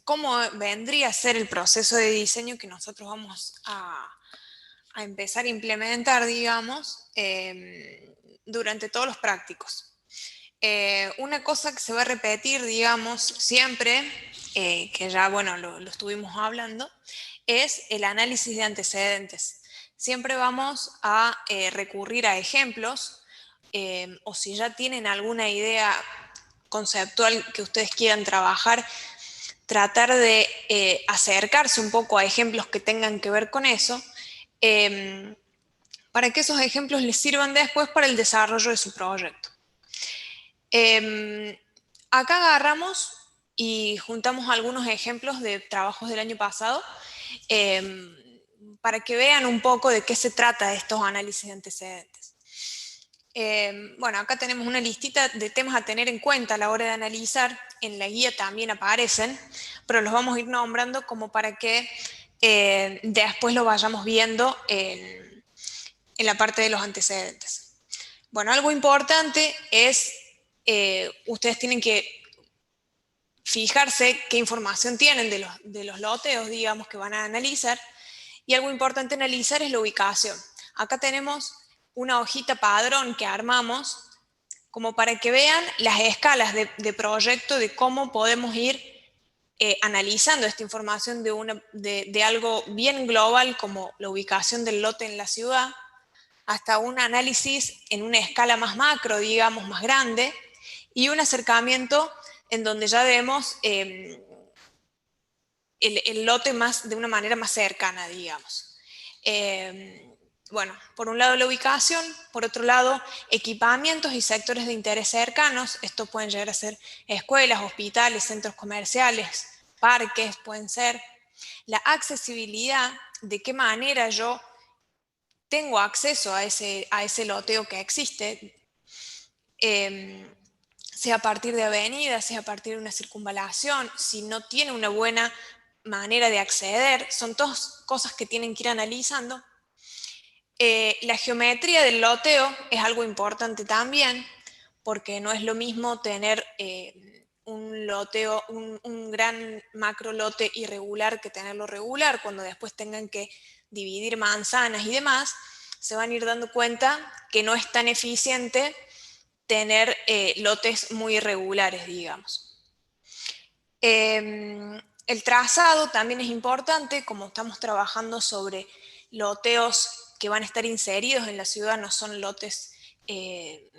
Speaker 3: cómo vendría a ser el proceso de diseño que nosotros vamos a empezar a implementar, digamos, durante todos los prácticos. Una cosa que se va a repetir, digamos, siempre, que ya, bueno, lo estuvimos hablando, es el análisis de antecedentes. Siempre vamos a recurrir a ejemplos, o si ya tienen alguna idea conceptual que ustedes quieran trabajar, tratar de acercarse un poco a ejemplos que tengan que ver con eso, para que esos ejemplos les sirvan después para el desarrollo de su proyecto. Acá agarramos y juntamos algunos ejemplos de trabajos del año pasado para que vean un poco de qué se trata estos análisis de antecedentes. Bueno, acá tenemos una listita de temas a tener en cuenta a la hora de analizar. En la guía también aparecen, pero los vamos a ir nombrando como para que después lo vayamos viendo en la parte de los antecedentes. Bueno, algo importante es, ustedes tienen que fijarse qué información tienen de los loteos, digamos, que van a analizar. Y algo importante analizar es la ubicación. Acá tenemos una hojita padrón que armamos como para que vean las escalas de proyecto, de cómo podemos ir analizando esta información de algo bien global como la ubicación del lote en la ciudad, hasta un análisis en una escala más macro, digamos, más grande, y un acercamiento en donde ya vemos el lote de una manera más cercana, digamos. Bueno, por un lado la ubicación, por otro lado equipamientos y sectores de interés cercanos. Esto pueden llegar a ser escuelas, hospitales, centros comerciales, parques, pueden ser. La accesibilidad, de qué manera yo tengo acceso a ese loteo que existe, sea a partir de avenidas, sea a partir de una circunvalación, si no tiene una buena manera de acceder, son todas cosas que tienen que ir analizando. La geometría del loteo es algo importante también, porque no es lo mismo tener un loteo, un gran macro lote irregular que tenerlo regular. Cuando después tengan que dividir manzanas y demás, se van a ir dando cuenta que no es tan eficiente tener lotes muy irregulares, digamos. El trazado también es importante, como estamos trabajando sobre loteos que van a estar inseridos en la ciudad, no son lotes,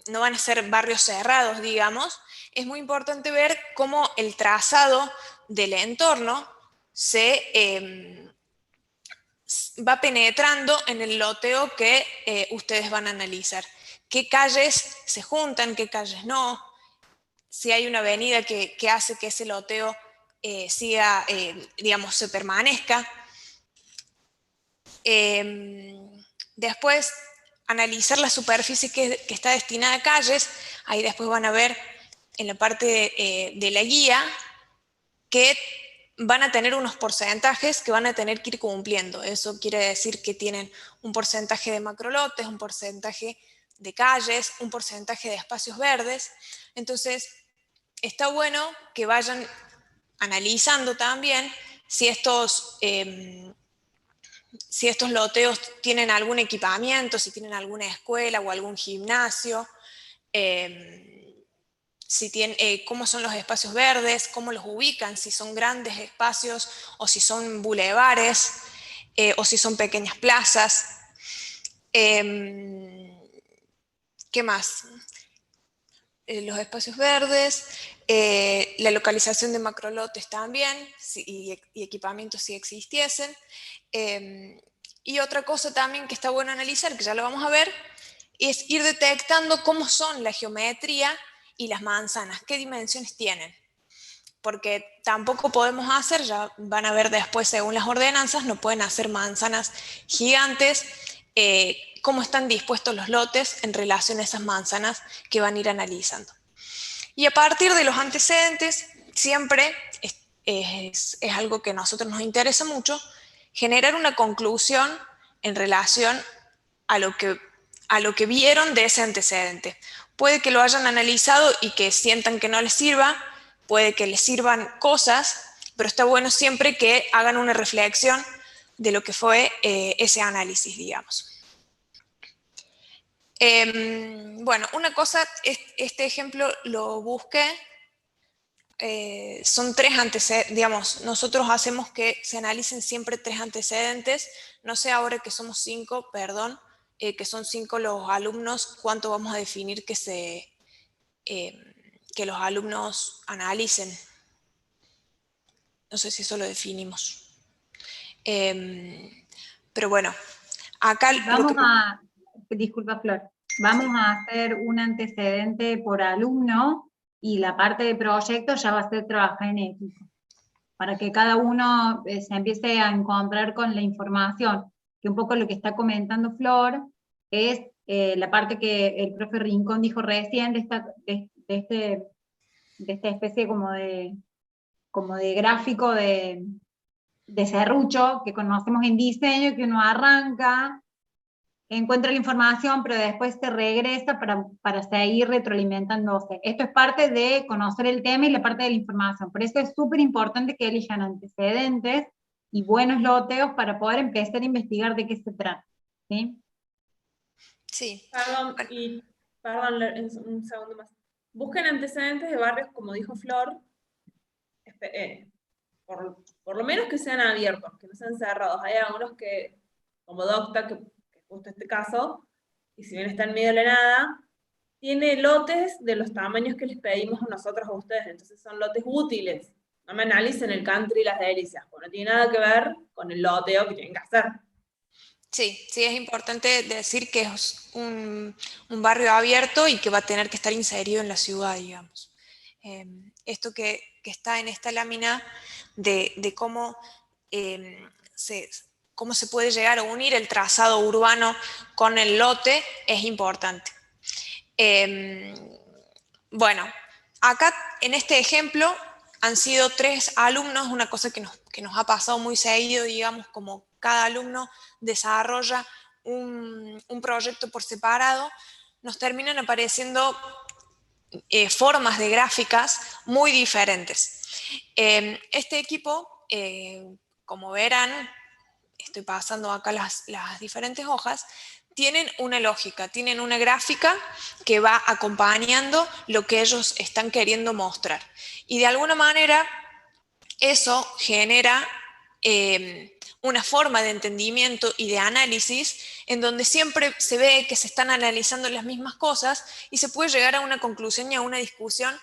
Speaker 3: no van a ser barrios cerrados, digamos. Es muy importante ver cómo el trazado del entorno se va penetrando en el loteo que ustedes van a analizar. ¿Qué calles se juntan, qué calles no? Si hay una avenida que hace que ese loteo siga, digamos, se permanezca. Después, analizar la superficie que está destinada a calles. Ahí después van a ver en la parte de la guía que van a tener unos porcentajes que van a tener que ir cumpliendo. Eso quiere decir que tienen un porcentaje de macrolotes, un porcentaje de calles, un porcentaje de espacios verdes. Entonces, está bueno que vayan analizando también si estos loteos tienen algún equipamiento, si tienen alguna escuela o algún gimnasio, cómo son los espacios verdes, cómo los ubican, si son grandes espacios o si son bulevares o si son pequeñas plazas. ¿Qué más? Los espacios verdes, la localización de macrolotes también, y equipamientos si existiesen. Y otra cosa también que está bueno analizar, que ya lo vamos a ver, es ir detectando cómo son la geometría y las manzanas, qué dimensiones tienen. Porque tampoco podemos hacer, ya van a ver después según las ordenanzas, no pueden hacer manzanas gigantes, cómo están dispuestos los lotes en relación a esas manzanas que van a ir analizando. Y a partir de los antecedentes, siempre es algo que a nosotros nos interesa mucho, generar una conclusión en relación a lo que vieron de ese antecedente. Puede que lo hayan analizado y que sientan que no les sirva, puede que les sirvan cosas, pero está bueno siempre que hagan una reflexión de lo que fue ese análisis, digamos. Bueno, una cosa, este ejemplo lo busqué, son 3 antecedentes, digamos, nosotros hacemos que se analicen siempre 3 antecedentes, no sé ahora que somos 5, perdón, que son 5 los alumnos, cuánto vamos a definir que los alumnos analicen. No sé si eso lo definimos. Pero bueno, acá...
Speaker 7: Disculpa, Flor. Vamos a hacer un antecedente por alumno y la parte de proyecto ya va a ser trabajar en equipo. Para que cada uno se empiece a encontrar con la información. Que un poco lo que está comentando Flor es la parte que el profe Rincón dijo recién de esta especie como de gráfico de serrucho que conocemos en diseño, que uno arranca, encuentra la información, pero después se regresa para seguir retroalimentándose. Esto es parte de conocer el tema y la parte de la información. Por eso es súper importante que elijan antecedentes y buenos loteos para poder empezar a investigar de qué se trata. ¿Sí?
Speaker 3: Sí.
Speaker 2: Perdón, un segundo más. Busquen antecedentes de barrios, como dijo Flor, por lo menos que sean abiertos, que no sean cerrados. Hay algunos que, como Docta, que es justo este caso, y si bien está en medio de la nada, tiene lotes de los tamaños que les pedimos nosotros a ustedes, entonces son lotes útiles. No me analicen el country y las delicias, porque no tiene nada que ver con el loteo que tienen que hacer.
Speaker 3: Sí, es importante decir que es un barrio abierto y que va a tener que estar inserido en la ciudad, digamos. Esto que está en esta lámina de cómo, cómo se puede llegar a unir el trazado urbano con el lote es importante. Bueno, acá en este ejemplo han sido 3 alumnos, una cosa que nos ha pasado muy seguido, digamos, como cada alumno desarrolla un proyecto por separado, nos terminan apareciendo formas de gráficas muy diferentes. Este equipo, como verán, estoy pasando acá las diferentes hojas, tienen una lógica, tienen una gráfica que va acompañando lo que ellos están queriendo mostrar. Y de alguna manera eso genera una forma de entendimiento y de análisis en donde siempre se ve que se están analizando las mismas cosas y se puede llegar a una conclusión y a una discusión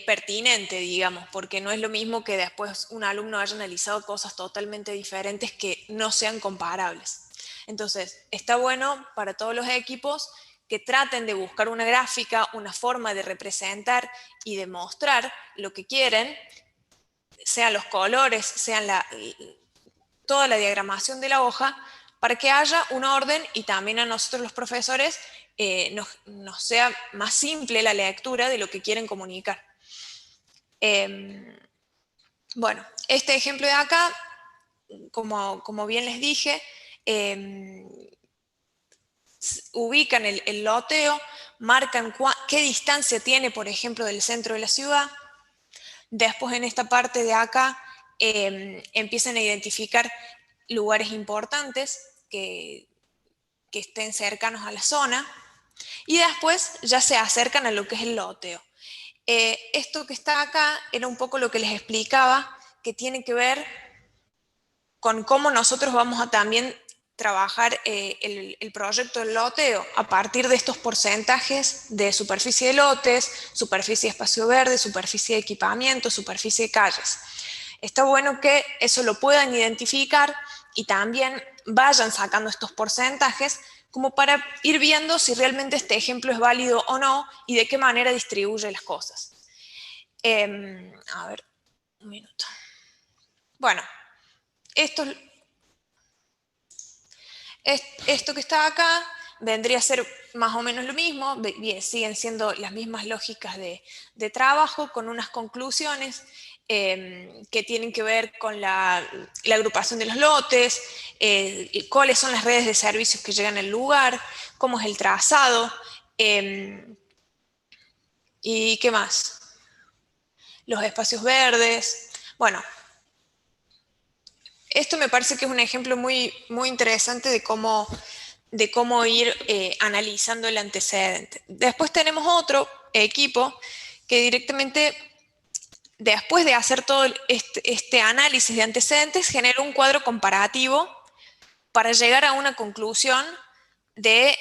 Speaker 3: pertinente, digamos, porque no es lo mismo que después un alumno haya analizado cosas totalmente diferentes que no sean comparables. Entonces, está bueno para todos los equipos que traten de buscar una gráfica, una forma de representar y de mostrar lo que quieren, sean los colores, sean toda la diagramación de la hoja, para que haya un orden y también a nosotros los profesores nos sea más simple la lectura de lo que quieren comunicar. Bueno, este ejemplo de acá, como bien les dije, ubican el loteo, marcan qué distancia tiene, por ejemplo, del centro de la ciudad. Después en esta parte de acá empiezan a identificar lugares importantes que estén cercanos a la zona y después ya se acercan a lo que es el loteo. Esto que está acá era un poco lo que les explicaba, que tiene que ver con cómo nosotros vamos a también trabajar el proyecto del loteo a partir de estos porcentajes de superficie de lotes, superficie de espacio verde, superficie de equipamiento, superficie de calles. Está bueno que eso lo puedan identificar y también vayan sacando estos porcentajes como para ir viendo si realmente este ejemplo es válido o no y de qué manera distribuye las cosas. A ver, un minuto. Bueno, esto que está acá vendría a ser más o menos lo mismo, bien, siguen siendo las mismas lógicas de trabajo con unas conclusiones que tienen que ver con la agrupación de los lotes, cuáles son las redes de servicios que llegan al lugar, cómo es el trazado, y qué más, los espacios verdes. Bueno, esto me parece que es un ejemplo muy, muy interesante de cómo ir analizando el antecedente. Después tenemos otro equipo que directamente, después de hacer todo este análisis de antecedentes, genera un cuadro comparativo para llegar a una conclusión de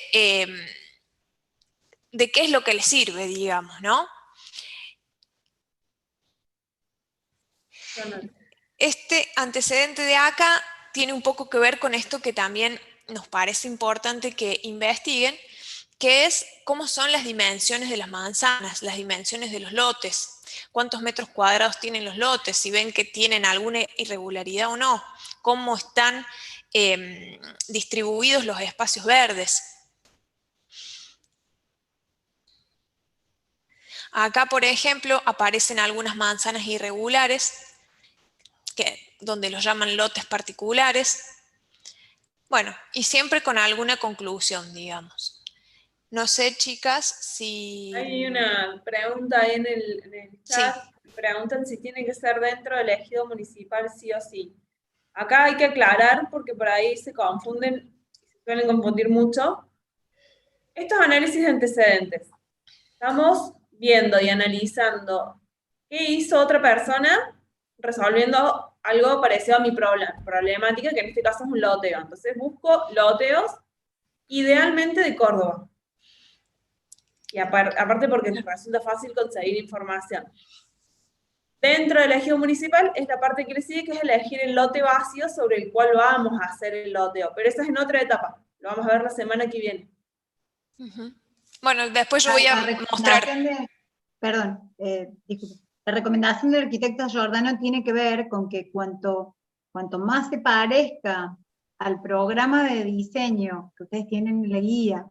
Speaker 3: qué es lo que le sirve, digamos, ¿no? Este antecedente de acá tiene un poco que ver con esto que también nos parece importante que investiguen, que es cómo son las dimensiones de las manzanas, las dimensiones de los lotes, cuántos metros cuadrados tienen los lotes, si ven que tienen alguna irregularidad o no, cómo están distribuidos los espacios verdes. Acá, por ejemplo, aparecen algunas manzanas irregulares, donde los llaman lotes particulares. Bueno, y siempre con alguna conclusión, digamos. No sé, chicas, si...
Speaker 2: Hay una pregunta ahí en el chat. Sí. Preguntan si tiene que ser dentro del ejido municipal sí o sí. Acá hay que aclarar porque por ahí se confunden, se suelen confundir mucho. Estos análisis de antecedentes. Estamos viendo y analizando qué hizo otra persona resolviendo algo parecido a mi problemática, que en este caso es un loteo. Entonces busco loteos, idealmente de Córdoba. Y aparte porque les resulta fácil conseguir información. Dentro del ejido municipal es la parte que le sigue, que es elegir el lote vacío sobre el cual vamos a hacer el loteo. Pero esa es en otra etapa. Lo vamos a ver la semana que viene.
Speaker 3: Bueno, después yo voy a mostrar...
Speaker 7: Disculpe. La recomendación del arquitecto Giordano tiene que ver con que cuanto más se parezca al programa de diseño que ustedes tienen en la guía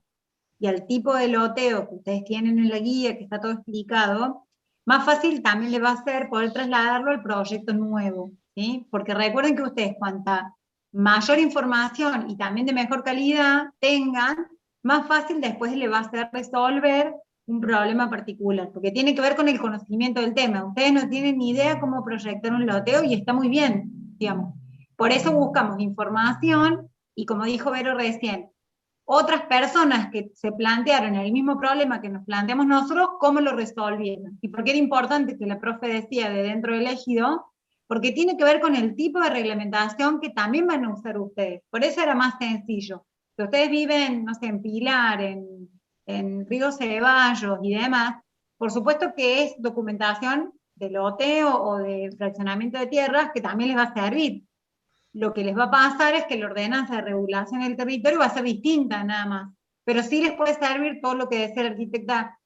Speaker 7: y al tipo de loteo que ustedes tienen en la guía, que está todo explicado, más fácil también le va a ser poder trasladarlo al proyecto nuevo, ¿sí? Porque recuerden que ustedes cuanta mayor información y también de mejor calidad tengan, más fácil después le va a ser resolver un problema particular, porque tiene que ver con el conocimiento del tema. Ustedes no tienen ni idea cómo proyectar un loteo y está muy bien, digamos. Por eso buscamos información y, como dijo Vero recién, otras personas que se plantearon el mismo problema que nos planteamos nosotros, cómo lo resolvieron. Y por qué era importante que la profe decía de dentro del ejido, porque tiene que ver con el tipo de reglamentación que también van a usar ustedes. Por eso era más sencillo. Si ustedes viven, no sé, en Pilar, en Río Ceballos y demás, por supuesto que es documentación de loteo o de fraccionamiento de tierras que también les va a servir. Lo que les va a pasar es que la ordenanza de regulación del territorio va a ser distinta nada más, pero sí les puede servir todo lo que decía la arquitecta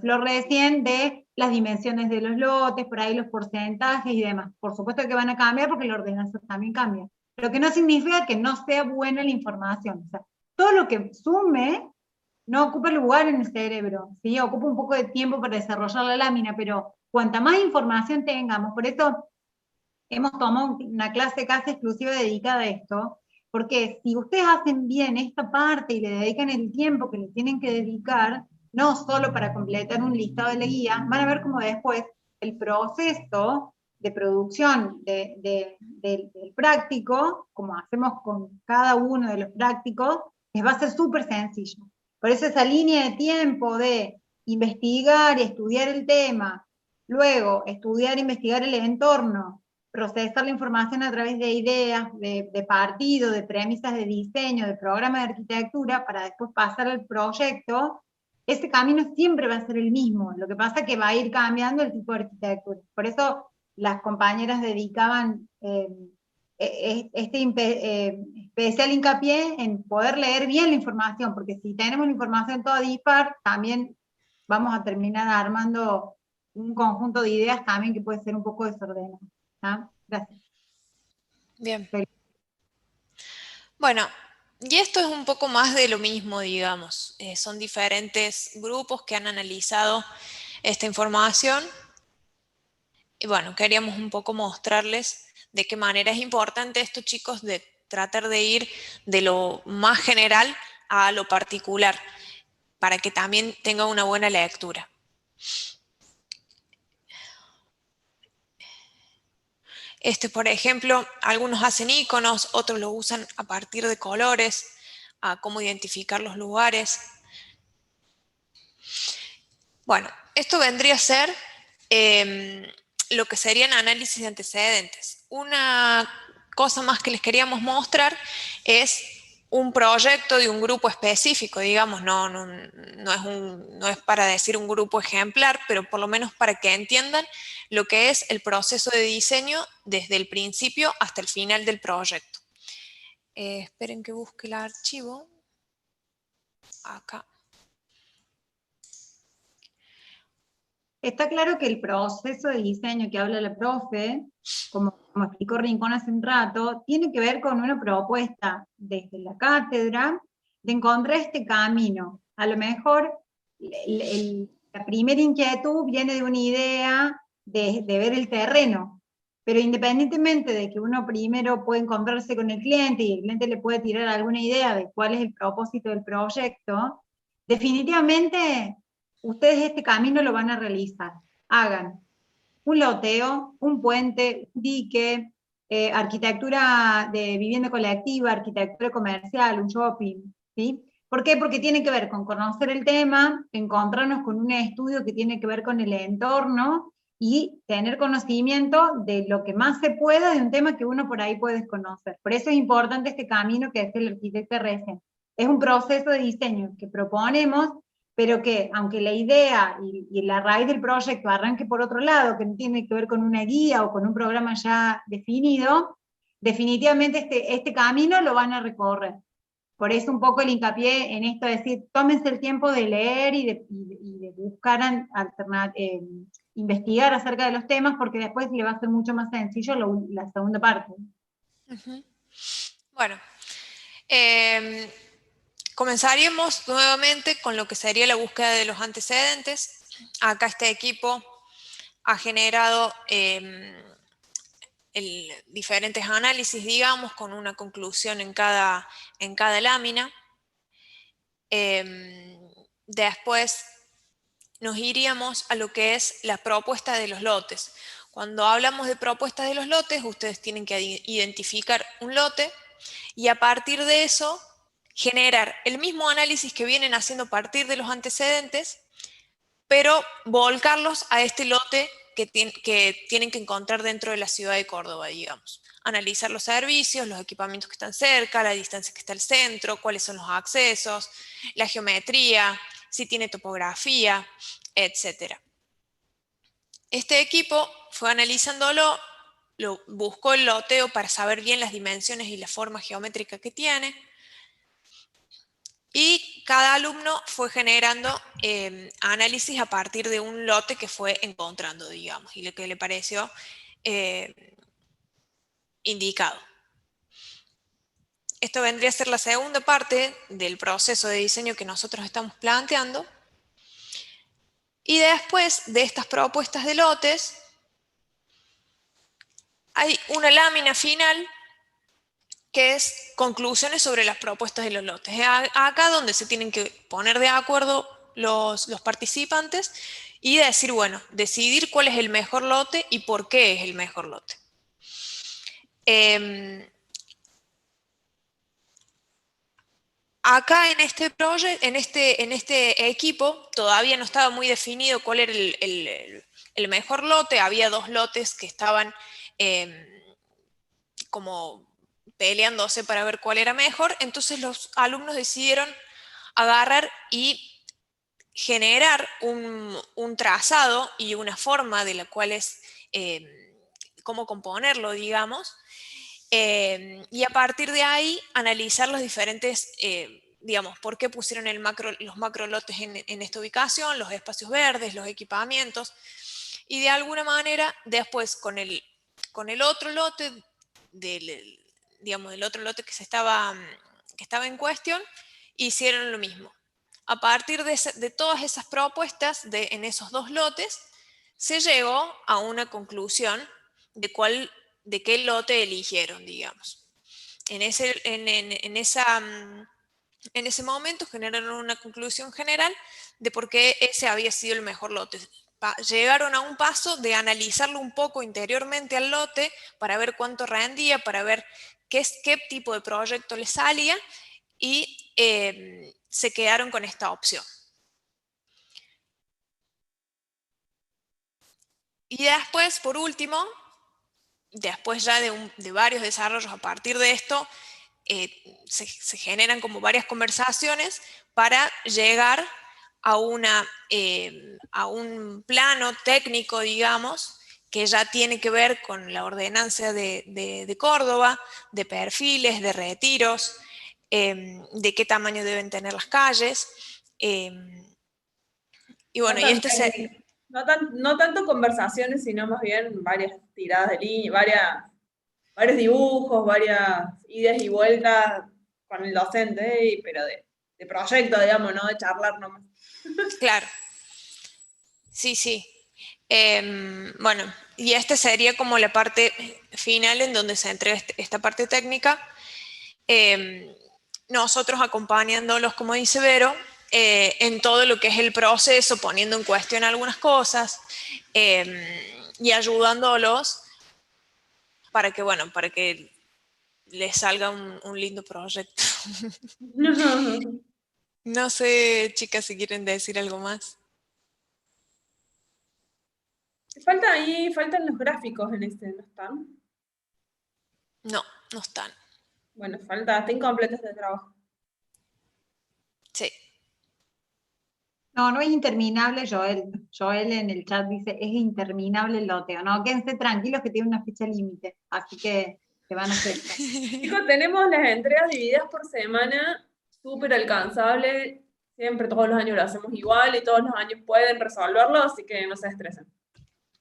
Speaker 7: Flor recién de las dimensiones de los lotes, por ahí los porcentajes y demás. Por supuesto que van a cambiar porque la ordenanza también cambia, pero que no significa que no sea buena la información. O sea, todo lo que sume no ocupa lugar en el cerebro, ¿sí? Ocupa un poco de tiempo para desarrollar la lámina, pero cuanta más información tengamos, por eso hemos tomado una clase casi exclusiva dedicada a esto, porque si ustedes hacen bien esta parte y le dedican el tiempo que le tienen que dedicar, no solo para completar un listado de la guía, van a ver cómo después el proceso de producción del práctico, como hacemos con cada uno de los prácticos, les va a ser súper sencillo. Por eso esa línea de tiempo de investigar y estudiar el tema, luego estudiar e investigar el entorno, procesar la información a través de ideas, de partido, de premisas de diseño, de programa de arquitectura, para después pasar al proyecto, ese camino siempre va a ser el mismo. Lo que pasa es que va a ir cambiando el tipo de arquitectura. Por eso las compañeras dedicaban especial hincapié en poder leer bien la información, porque si tenemos la información toda dispar, también vamos a terminar armando un conjunto de ideas también que puede ser un poco desordenado. ¿Ah? Gracias.
Speaker 3: Bien. Bueno, y esto es un poco más de lo mismo, digamos. Son diferentes grupos que han analizado esta información. Y bueno, queríamos un poco mostrarles de qué manera es importante esto, chicos, de tratar de ir de lo más general a lo particular, para que también tenga una buena lectura. Por ejemplo, algunos hacen iconos, otros lo usan a partir de colores, a cómo identificar los lugares. Bueno, esto vendría a ser lo que serían análisis de antecedentes. Una cosa más que les queríamos mostrar es un proyecto de un grupo específico, digamos, no es para decir un grupo ejemplar, pero por lo menos para que entiendan lo que es el proceso de diseño desde el principio hasta el final del proyecto. Esperen que busque el archivo. Acá.
Speaker 7: Está claro que el proceso de diseño que habla la profe, como explicó Rincón hace un rato, tiene que ver con una propuesta desde la cátedra de encontrar este camino. A lo mejor la primera inquietud viene de una idea de ver el terreno, pero independientemente de que uno primero puede encontrarse con el cliente y el cliente le puede tirar alguna idea de cuál es el propósito del proyecto, definitivamente ustedes este camino lo van a realizar. Hagan un loteo, un puente, un dique, arquitectura de vivienda colectiva, arquitectura comercial, un shopping, ¿sí? ¿Por qué? Porque tiene que ver con conocer el tema, encontrarnos con un estudio que tiene que ver con el entorno y tener conocimiento de lo que más se pueda de un tema que uno por ahí puede desconocer. Por eso es importante este camino que es el arquitecto recién. Es un proceso de diseño que proponemos, pero que aunque la idea y la raíz del proyecto arranque por otro lado, que no tiene que ver con una guía o con un programa ya definido, definitivamente este camino lo van a recorrer. Por eso un poco el hincapié en esto de decir, tómense el tiempo de leer y de buscar investigar acerca de los temas, porque después le va a ser mucho más sencillo la segunda parte.
Speaker 3: Bueno, comenzaríamos nuevamente con lo que sería la búsqueda de los antecedentes. Acá este equipo ha generado diferentes análisis, digamos, con una conclusión en cada lámina. Después nos iríamos a lo que es la propuesta de los lotes. Cuando hablamos de propuestas de los lotes, ustedes tienen que identificar un lote y a partir de eso generar el mismo análisis que vienen haciendo a partir de los antecedentes, pero volcarlos a este lote que tienen que encontrar dentro de la ciudad de Córdoba, digamos. Analizar los servicios, los equipamientos que están cerca, la distancia que está al centro, cuáles son los accesos, la geometría, si tiene topografía, etc. Este equipo fue analizándolo, buscó el loteo para saber bien las dimensiones y la forma geométrica que tiene, y cada alumno fue generando análisis a partir de un lote que fue encontrando, digamos, y lo que le pareció indicado. Esto vendría a ser la segunda parte del proceso de diseño que nosotros estamos planteando. Y después de estas propuestas de lotes, hay una lámina final que es conclusiones sobre las propuestas de los lotes. Es acá donde se tienen que poner de acuerdo los participantes y decir, bueno, decidir cuál es el mejor lote y por qué es el mejor lote. Acá en este proyecto, en este equipo, todavía no estaba muy definido cuál era el mejor lote. Había 2 lotes que estaban como peleándose para ver cuál era mejor. Entonces los alumnos decidieron agarrar y generar un trazado y una forma de la cual es cómo componerlo, digamos. Y a partir de ahí analizar los diferentes, digamos, por qué pusieron los macrolotes en esta ubicación, los espacios verdes, los equipamientos, y de alguna manera después con el otro lote, digamos, el otro lote que estaba en cuestión, hicieron lo mismo. A partir de todas esas propuestas en esos 2 lotes, se llegó a una conclusión de qué lote eligieron, digamos. En ese momento generaron una conclusión general de por qué ese había sido el mejor lote. Llegaron a un paso de analizarlo un poco interiormente al lote para ver cuánto rendía, para ver qué tipo de proyecto le salía, y se quedaron con esta opción. Y después, por último, después ya de varios desarrollos a partir de esto, se generan como varias conversaciones para llegar a un plano técnico, digamos, que ya tiene que ver con la ordenanza de Córdoba, de perfiles, de retiros, de qué tamaño deben tener las calles. Y bueno,
Speaker 2: No no tanto conversaciones, sino más bien varias tiradas de línea, varios dibujos, varias idas y vueltas con el docente, pero de proyecto, digamos, no de charlar nomás.
Speaker 3: Claro. Sí, sí. Bueno, y esta sería como la parte final en donde se entrega esta parte técnica. Nosotros acompañándolos, como dice Vero, en todo lo que es el proceso, poniendo en cuestión algunas cosas y ayudándolos para que les salga un lindo proyecto. No sé, chicas, si quieren decir algo más.
Speaker 2: Faltan los gráficos en este, ¿no están?
Speaker 3: No, no están.
Speaker 2: Bueno, está incompleto este trabajo.
Speaker 3: Sí.
Speaker 7: No es interminable, Joel. Joel en el chat dice, es interminable el loteo. No, quédense tranquilos que tiene una fecha límite, así que se van a hacer.
Speaker 2: Chicos, tenemos las entregas divididas por semana, súper alcanzable. Siempre, todos los años lo hacemos igual y todos los años pueden resolverlo, así que no se estresen.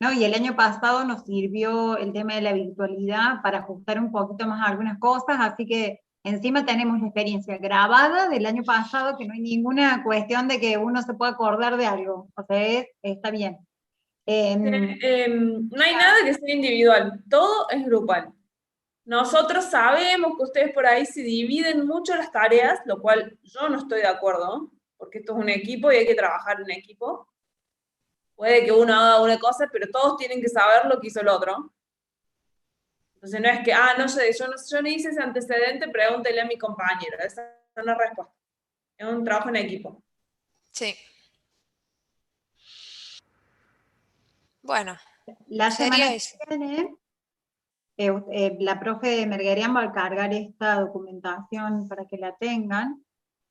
Speaker 7: No, y el año pasado nos sirvió el tema de la virtualidad para ajustar un poquito más algunas cosas, así que encima tenemos la experiencia grabada del año pasado, que no hay ninguna cuestión de que uno se pueda acordar de algo, o sea, está bien.
Speaker 2: No hay nada que sea individual, todo es grupal. Nosotros sabemos que ustedes por ahí se dividen mucho las tareas, lo cual yo no estoy de acuerdo, porque esto es un equipo y hay que trabajar en equipo. Puede que uno haga una cosa, pero todos tienen que saber lo que hizo el otro. Entonces no es que, no sé, yo no hice ese antecedente, pregúntele a mi compañero. Esa no es la respuesta. Es un trabajo en equipo.
Speaker 3: Sí. Bueno,
Speaker 7: la semana
Speaker 3: sería
Speaker 7: que
Speaker 3: eso.
Speaker 7: viene, la profe Merguerian va a cargar esta documentación para que la tengan,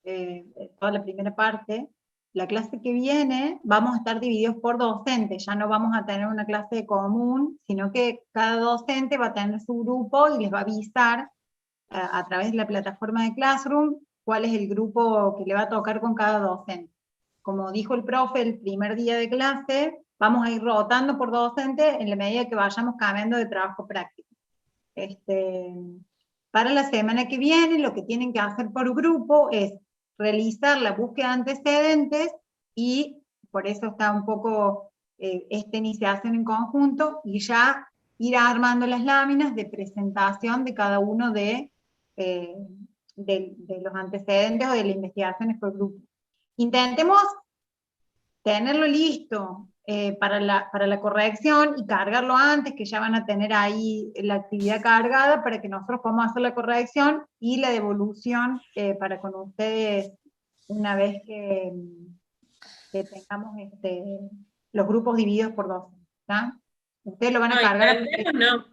Speaker 7: toda la primera parte. La clase que viene vamos a estar divididos por docentes, ya no vamos a tener una clase común, sino que cada docente va a tener su grupo y les va a avisar a través de la plataforma de Classroom cuál es el grupo que le va a tocar con cada docente. Como dijo el profe el primer día de clase, vamos a ir rotando por docente en la medida que vayamos cambiando de trabajo práctico. Para la semana que viene, lo que tienen que hacer por grupo es realizar la búsqueda de antecedentes y por eso está un poco esta iniciación en conjunto, y ya ir armando las láminas de presentación de cada uno eh, de los antecedentes o de las investigaciones por grupo. Intentemos tenerlo listo para la corrección y cargarlo antes, que ya van a tener ahí la actividad cargada para que nosotros podamos hacer la corrección y la devolución para con ustedes una vez que tengamos los grupos divididos por 2. ¿Está? Ustedes lo van a
Speaker 2: No,
Speaker 7: cargar.
Speaker 2: intentemos no.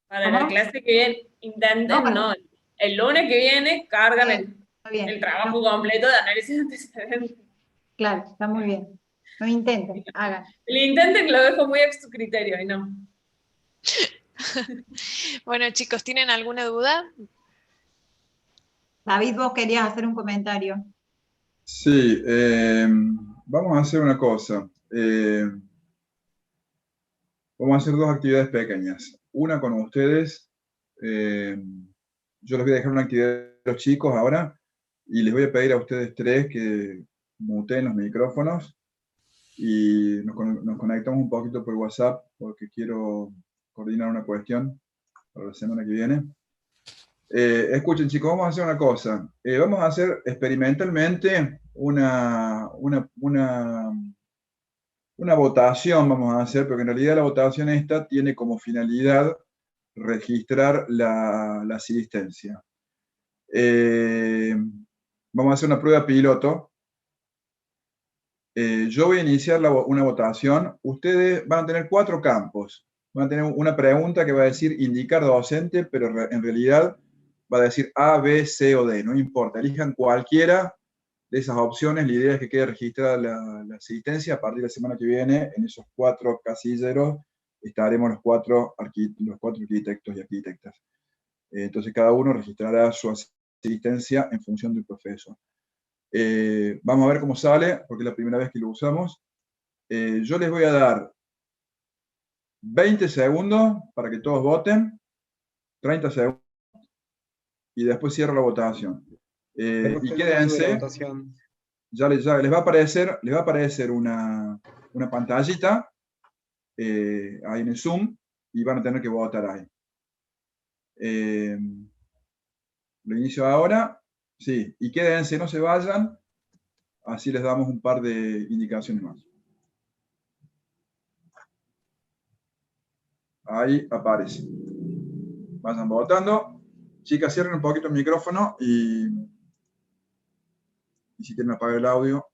Speaker 2: Para la
Speaker 7: ¿Cómo?
Speaker 2: clase que viene, intenten
Speaker 7: No,
Speaker 2: no. El lunes que viene cargan
Speaker 7: está bien.
Speaker 2: el trabajo completo de análisis de antecedentes.
Speaker 7: Claro, está muy bien. No intenten, hagan.
Speaker 2: El intenten lo dejo muy a su criterio y no.
Speaker 3: Bueno, chicos, ¿tienen alguna duda?
Speaker 7: David, vos querías hacer un comentario.
Speaker 1: Sí, vamos a hacer una cosa. Vamos a hacer dos actividades pequeñas. Una con ustedes. Yo les voy a dejar una actividad a los chicos ahora y les voy a pedir a ustedes tres que muteen los micrófonos y nos conectamos un poquito por WhatsApp porque quiero coordinar una cuestión para la semana que viene. Escuchen, chicos, vamos a hacer una cosa. Vamos a hacer experimentalmente una votación, vamos a hacer, porque en realidad la votación esta tiene como finalidad registrar la asistencia. Vamos a hacer una prueba piloto. Yo voy a iniciar una votación. Ustedes van a tener 4 campos. Van a tener una pregunta que va a decir indicar docente, pero en realidad va a decir A, B, C o D. No importa, elijan cualquiera de esas opciones. La idea es que quede registrada la asistencia. A partir de la semana que viene, en esos 4 casilleros, estaremos los cuatro arquitectos y arquitectas. Entonces, cada uno registrará su asistencia en función del profesor. Vamos a ver cómo sale, porque es la primera vez que lo usamos. Yo les voy a dar 20 segundos para que todos voten, 30 segundos, y después cierro la votación. Y quédense, ya les va a aparecer una pantallita ahí en el Zoom, y van a tener que votar ahí. Lo inicio ahora, sí, y quédense, no se vayan, así les damos un par de indicaciones más. Ahí aparece. Vayan votando. Chicas, cierren un poquito el micrófono y si quieren apagar el audio.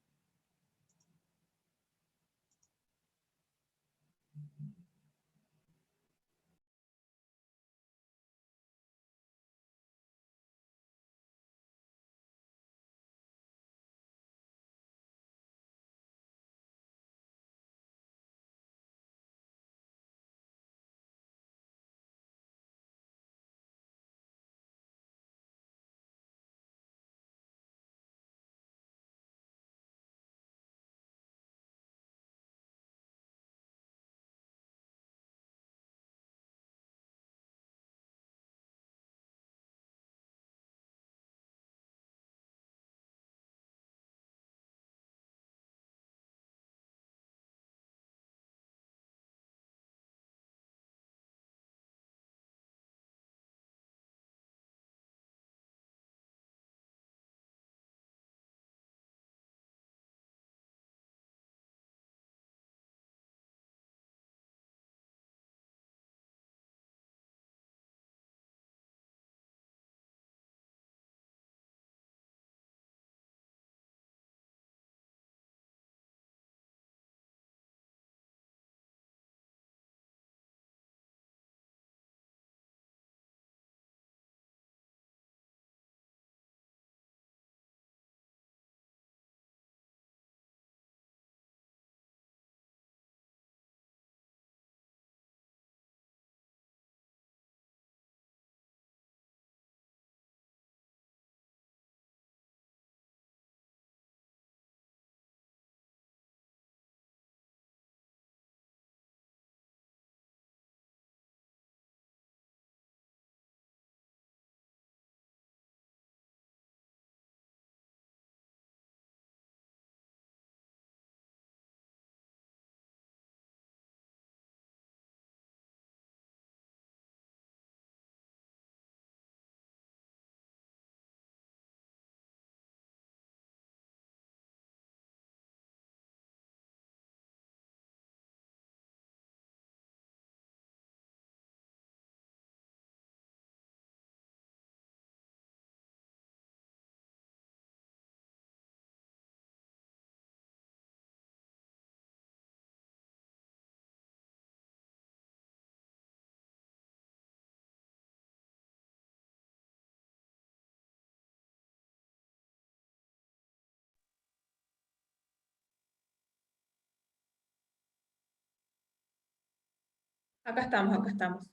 Speaker 2: Acá estamos, acá estamos.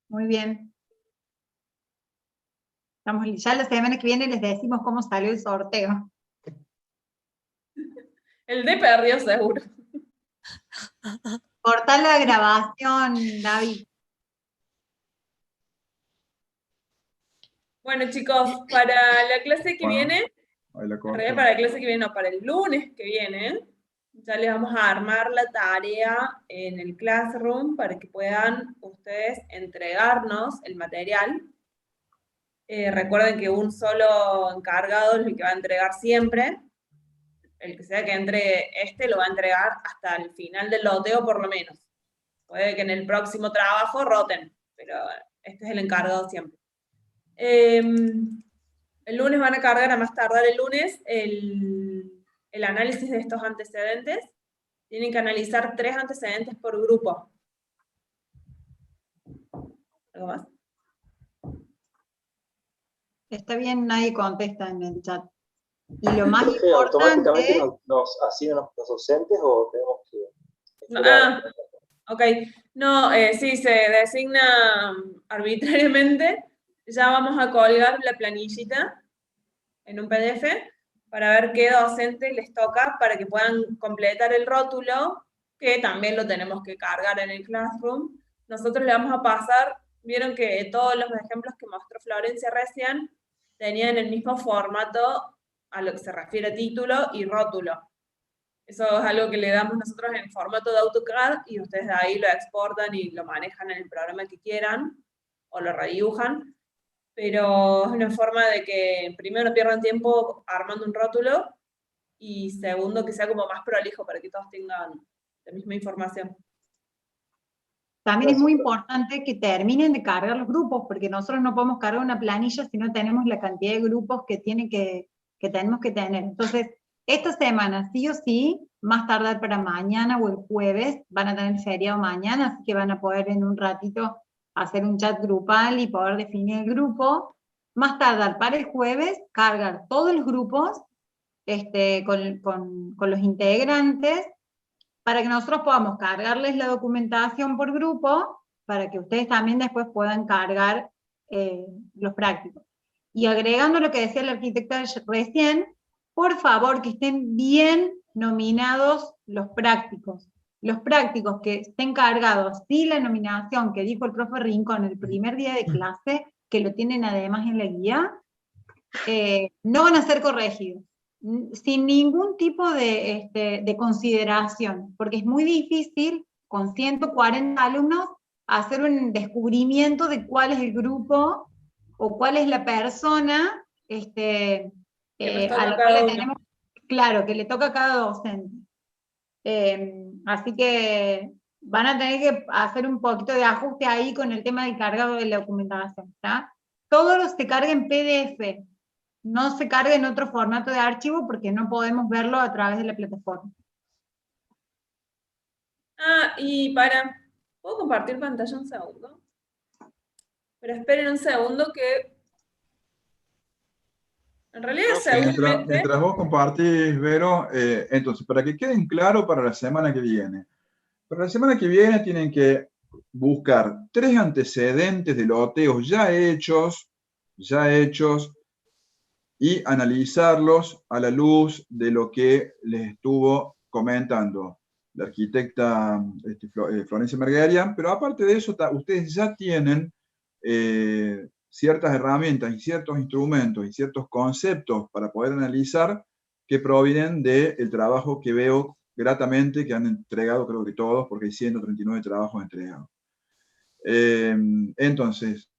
Speaker 7: Muy bien. Ya la semana que viene les decimos cómo salió el sorteo.
Speaker 2: El de perdió seguro.
Speaker 7: Cortá la grabación, David.
Speaker 2: Bueno, chicos, para la clase que
Speaker 1: Bueno,
Speaker 2: viene,
Speaker 1: ahí la
Speaker 2: en
Speaker 1: corto.
Speaker 2: realidad para la clase que viene, no, para el lunes que viene, ya les vamos a armar la tarea en el Classroom para que puedan ustedes entregarnos el material. Recuerden que un solo encargado es el que va a entregar siempre. El que sea que entregue lo va a entregar hasta el final del loteo por lo menos. Puede que en el próximo trabajo roten, pero este es el encargado siempre. El lunes van a cargar, a más tardar el lunes, el análisis de estos antecedentes. Tienen que analizar 3 antecedentes por grupo. ¿Algo más?
Speaker 7: Está bien, nadie contesta en el chat. Y lo más
Speaker 8: Profe, ¿automáticamente
Speaker 7: importante...
Speaker 8: nos asignan los docentes o tenemos que
Speaker 2: No,
Speaker 8: esperar?
Speaker 2: ok. No, sí, se designa arbitrariamente. Ya vamos a colgar la planillita en un PDF para ver qué docente les toca para que puedan completar el rótulo, que también lo tenemos que cargar en el Classroom. Nosotros le vamos a pasar, vieron que todos los ejemplos que mostró Florencia recién tenían el mismo formato a lo que se refiere a título y rótulo. Eso es algo que le damos nosotros en formato de AutoCAD y ustedes de ahí lo exportan y lo manejan en el programa que quieran o lo redibujan. Pero es una forma de que primero no pierdan tiempo armando un rótulo y segundo que sea como más prolijo para que todos tengan la misma información.
Speaker 7: También es muy importante que terminen de cargar los grupos, porque nosotros no podemos cargar una planilla si no tenemos la cantidad de grupos que tenemos que tener. Entonces, esta semana, sí o sí, más tardar para mañana o el jueves, van a tener feriado mañana, así que van a poder en un ratito hacer un chat grupal y poder definir el grupo. Más tardar para el jueves, cargar todos los grupos con los integrantes, para que nosotros podamos cargarles la documentación por grupo, para que ustedes también después puedan cargar los prácticos. Y agregando lo que decía la arquitecta recién, por favor que estén bien nominados los prácticos. Los prácticos que estén cargados, sí, la nominación que dijo el profe Rincón el primer día de clase, que lo tienen además en la guía, no van a ser corregidos, sin ningún tipo de consideración, porque es muy difícil con 140 alumnos hacer un descubrimiento de cuál es el grupo o cuál es la persona a la cual le tenemos, claro, que le toca a cada docente. Así que van a tener que hacer un poquito de ajuste ahí con el tema del cargado de la documentación, ¿está? Todo se carga en PDF, no se carga en otro formato de archivo porque no podemos verlo a través de la plataforma.
Speaker 2: ¿puedo compartir pantalla un segundo? Pero esperen un segundo que... En realidad, seguramente...
Speaker 1: Mientras vos compartís, Vero, entonces, para que queden claros para la semana que viene. Para la semana que viene tienen que buscar 3 antecedentes de loteos ya hechos, y analizarlos a la luz de lo que les estuvo comentando la arquitecta Florencia Marguerian, pero aparte de eso, ustedes ya tienen ciertas herramientas y ciertos instrumentos y ciertos conceptos para poder analizar que provienen del trabajo que veo gratamente que han entregado, creo que todos, porque hay 139 trabajos entregados. Entonces,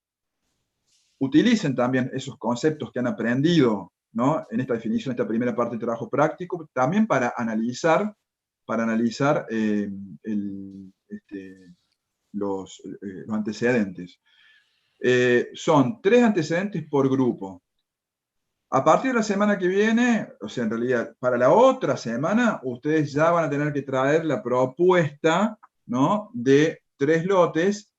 Speaker 1: utilicen también esos conceptos que han aprendido, ¿no?, en esta definición, esta primera parte de trabajo práctico, también para analizar los antecedentes. Son 3 antecedentes por grupo. A partir de la semana que viene, o sea, en realidad, para la otra semana, ustedes ya van a tener que traer la propuesta, ¿no?, de 3 lotes,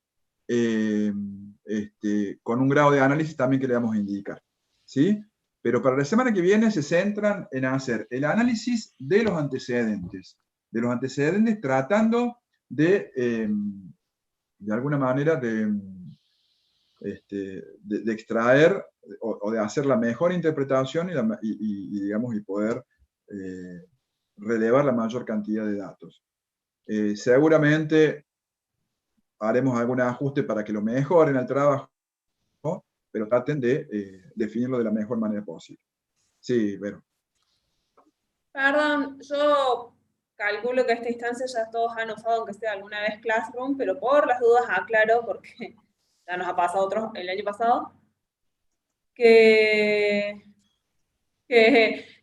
Speaker 1: con un grado de análisis también que le vamos a indicar, ¿sí? Pero para la semana que viene se centran en hacer el análisis de los antecedentes los antecedentes, tratando de alguna manera, de extraer o de hacer la mejor interpretación digamos, y poder relevar la mayor cantidad de datos. Seguramente haremos algún ajuste para que lo mejoren el trabajo, ¿no? Pero traten de definirlo de la mejor manera posible. Sí, Vero.
Speaker 2: Perdón, yo calculo que a esta instancia ya todos han usado, aunque sea alguna vez, Classroom, pero por las dudas aclaro, porque ya nos ha pasado el año pasado, que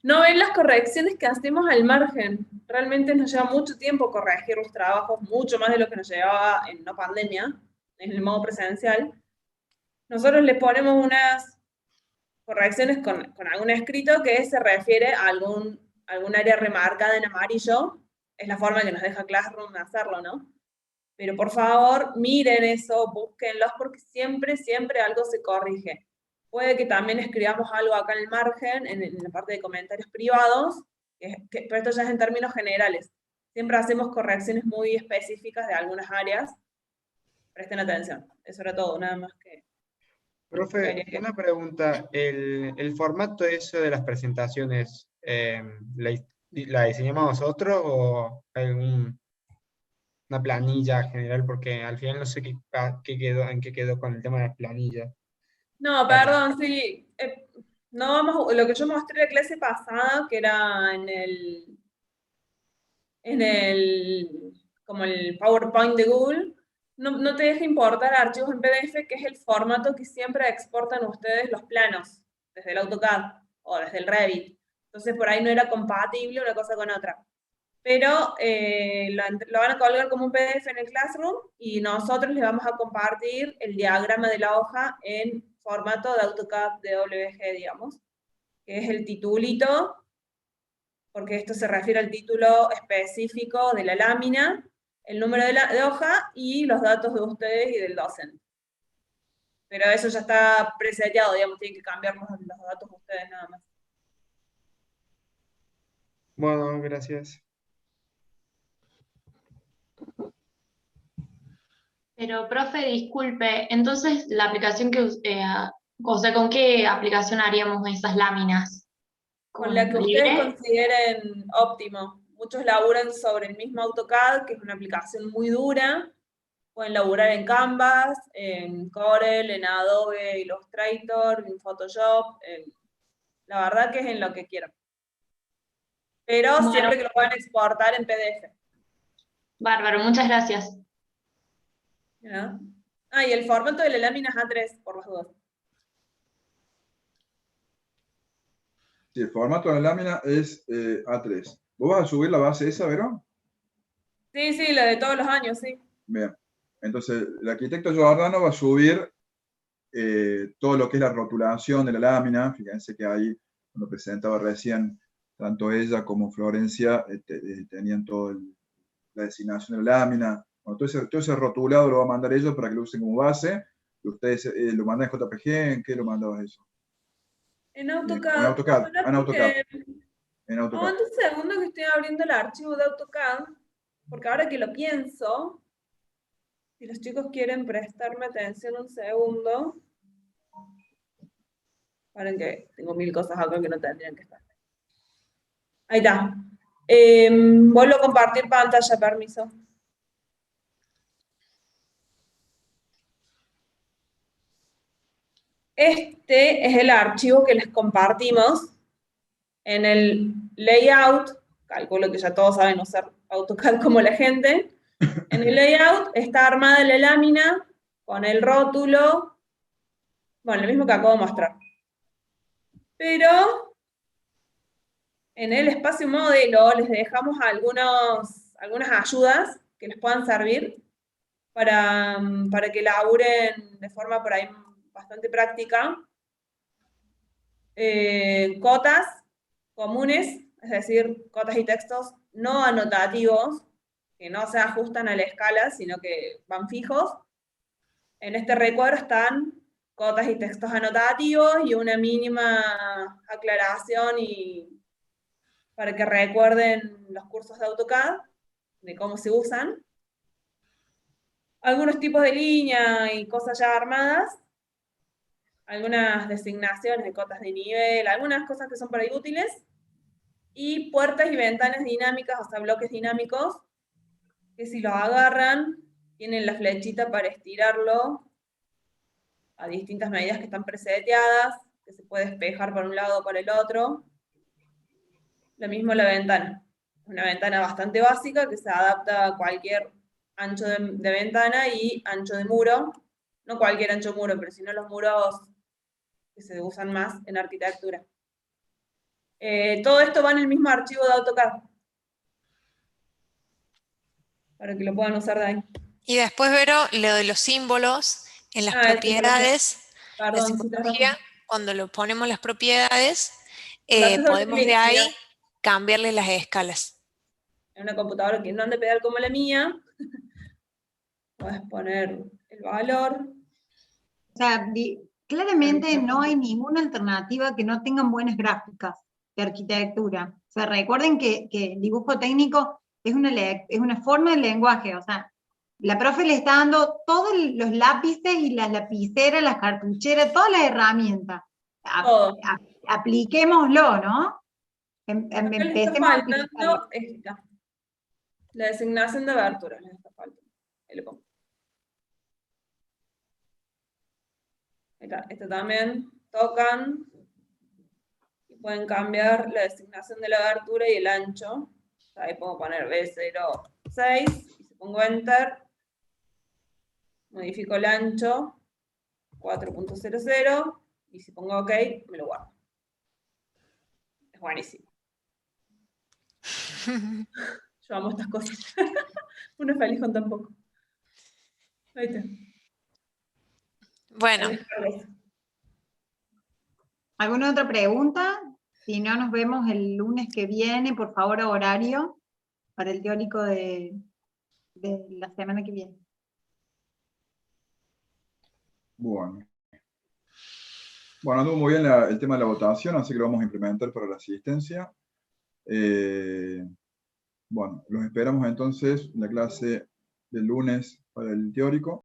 Speaker 2: no ven las correcciones que hacemos al margen. Realmente nos lleva mucho tiempo corregir los trabajos, mucho más de lo que nos llevaba en una pandemia, en el modo presencial. Nosotros le ponemos unas correcciones con algún escrito que se refiere a algún área remarcada en amarillo. Es la forma que nos deja Classroom hacerlo, ¿no? Pero por favor, miren eso, búsquenlos, porque siempre, siempre algo se corrige. Puede que también escribamos algo acá en el margen, en la parte de comentarios privados, pero esto ya es en términos generales. Siempre hacemos correcciones muy específicas de algunas áreas. Presten atención, eso era todo, nada más que...
Speaker 6: Profe, una pregunta. ¿El formato eso de las presentaciones, la diseñamos nosotros o una planilla general? Porque al final no sé en qué quedó con el tema de las planillas.
Speaker 2: No, perdón, sí. No vamos, lo que yo mostré la clase pasada, que era como el PowerPoint de Google, no te deja importar archivos en PDF, que es el formato que siempre exportan ustedes los planos, desde el AutoCAD o desde el Revit. Entonces por ahí no era compatible una cosa con otra. Pero lo van a colgar como un PDF en el Classroom y nosotros les vamos a compartir el diagrama de la hoja en formato de AutoCAD DWG, digamos, que es el titulito, porque esto se refiere al título específico de la lámina, el número de hoja y los datos de ustedes y del docente. Pero eso ya está preseteado, digamos, tienen que cambiar los datos de ustedes nada más.
Speaker 6: Bueno, gracias.
Speaker 9: Pero, profe, disculpe, entonces la aplicación o sea, ¿con qué aplicación haríamos esas láminas?
Speaker 2: Con la que ustedes consideren óptimo. Muchos laburan sobre el mismo AutoCAD, que es una aplicación muy dura. Pueden laburar en Canvas, en Corel, en Adobe Illustrator, en Photoshop. La verdad que es en lo que quieran. Pero
Speaker 9: Bueno,
Speaker 2: siempre que lo puedan exportar en PDF.
Speaker 9: bárbaro, muchas gracias.
Speaker 2: ¿Ya? Ah, y el formato de la lámina es A3, por las dudas.
Speaker 1: Sí, el formato de la lámina es A3. ¿Vos vas a subir la base esa, Vero?
Speaker 2: Sí, sí, la de todos los años, sí.
Speaker 1: Bien. Entonces, el arquitecto Giordano va a subir todo lo que es la rotulación de la lámina. Fíjense que ahí, cuando presentaba recién, tanto ella como Florencia tenían toda la designación de la lámina. Bueno, todo ese rotulado lo va a mandar ellos para que lo usen como base. Y ustedes lo mandan en JPG. ¿En qué lo mandabas eso?
Speaker 2: En AutoCAD.
Speaker 1: En AutoCAD. En AutoCAD. En AutoCAD.
Speaker 2: Aguanta un segundo que estoy abriendo el archivo de AutoCAD, porque ahora que lo pienso, si los chicos quieren prestarme atención un segundo, paren que tengo 1000 cosas acá que no tendrían que estar. Ahí está. Vuelvo a compartir pantalla, permiso. Este es el archivo que les compartimos. En el layout, calculo que ya todos saben usar AutoCAD como la gente. En el layout está armada la lámina con el rótulo, bueno, lo mismo que acabo de mostrar. Pero en el espacio modelo les dejamos algunas ayudas que les puedan servir para que laburen de forma por ahí bastante práctica. Cotas comunes, es decir, cotas y textos no anotativos, que no se ajustan a la escala, sino que van fijos. En este recuadro están cotas y textos anotativos y una mínima aclaración para que recuerden los cursos de AutoCAD. de cómo se usan. Algunos tipos de línea y cosas ya armadas. Algunas designaciones de cotas de nivel, algunas cosas que son por ahí útiles. Y puertas y ventanas dinámicas, o sea, bloques dinámicos, que si los agarran, tienen la flechita para estirarlo a distintas medidas que están preseteadas, que se puede despejar por un lado o por el otro. Lo mismo la ventana. Una ventana bastante básica que se adapta a cualquier ancho de ventana y ancho de muro. No cualquier ancho de muro, pero sino los muros que se usan más en arquitectura. Todo esto va en el mismo archivo de AutoCAD, para que lo puedan usar de ahí.
Speaker 3: Y después, Vero, lo de los símbolos en las
Speaker 2: Ah, de
Speaker 3: propiedades, la
Speaker 2: Perdón, sí, tenés
Speaker 3: simbología,
Speaker 2: razón.
Speaker 3: cuando lo ponemos las propiedades,
Speaker 2: Lo haces doble
Speaker 3: podemos de
Speaker 2: clic,
Speaker 3: ahí
Speaker 2: mirá.
Speaker 3: cambiarle las escalas.
Speaker 2: En una computadora que no ande pedal como la mía, puedes poner el valor.
Speaker 7: O sea, claramente no hay ninguna alternativa que no tengan buenas gráficas de arquitectura. O sea, recuerden que el dibujo técnico es una forma de lenguaje. O sea, la profe le está dando todos los lápices y las lapiceras, las cartucheras, todas las herramientas.
Speaker 2: Todo.
Speaker 7: Apliquémoslo, ¿no?
Speaker 2: Acá le está
Speaker 7: Empecemos a aplicarlo.
Speaker 2: faltando esta. La designación de abertura le está faltando. Ahí le pongo. Ahí está. Esta también tocan y pueden cambiar la designación de la abertura y el ancho. Ahí puedo poner B06 y si pongo Enter, modifico el ancho 4.00 y si pongo OK, me lo guardo. Es buenísimo. Yo amo estas cosas. Uno es feliz con tan poco. Ahí está.
Speaker 3: Bueno,
Speaker 7: ¿Alguna otra pregunta? Si no, nos vemos el lunes que viene, por favor, a horario, para el teórico de la semana que viene.
Speaker 1: Bueno. Bueno, anduvo muy bien el tema de la votación, así que lo vamos a implementar para la asistencia. Bueno, los esperamos entonces en la clase del lunes para el teórico.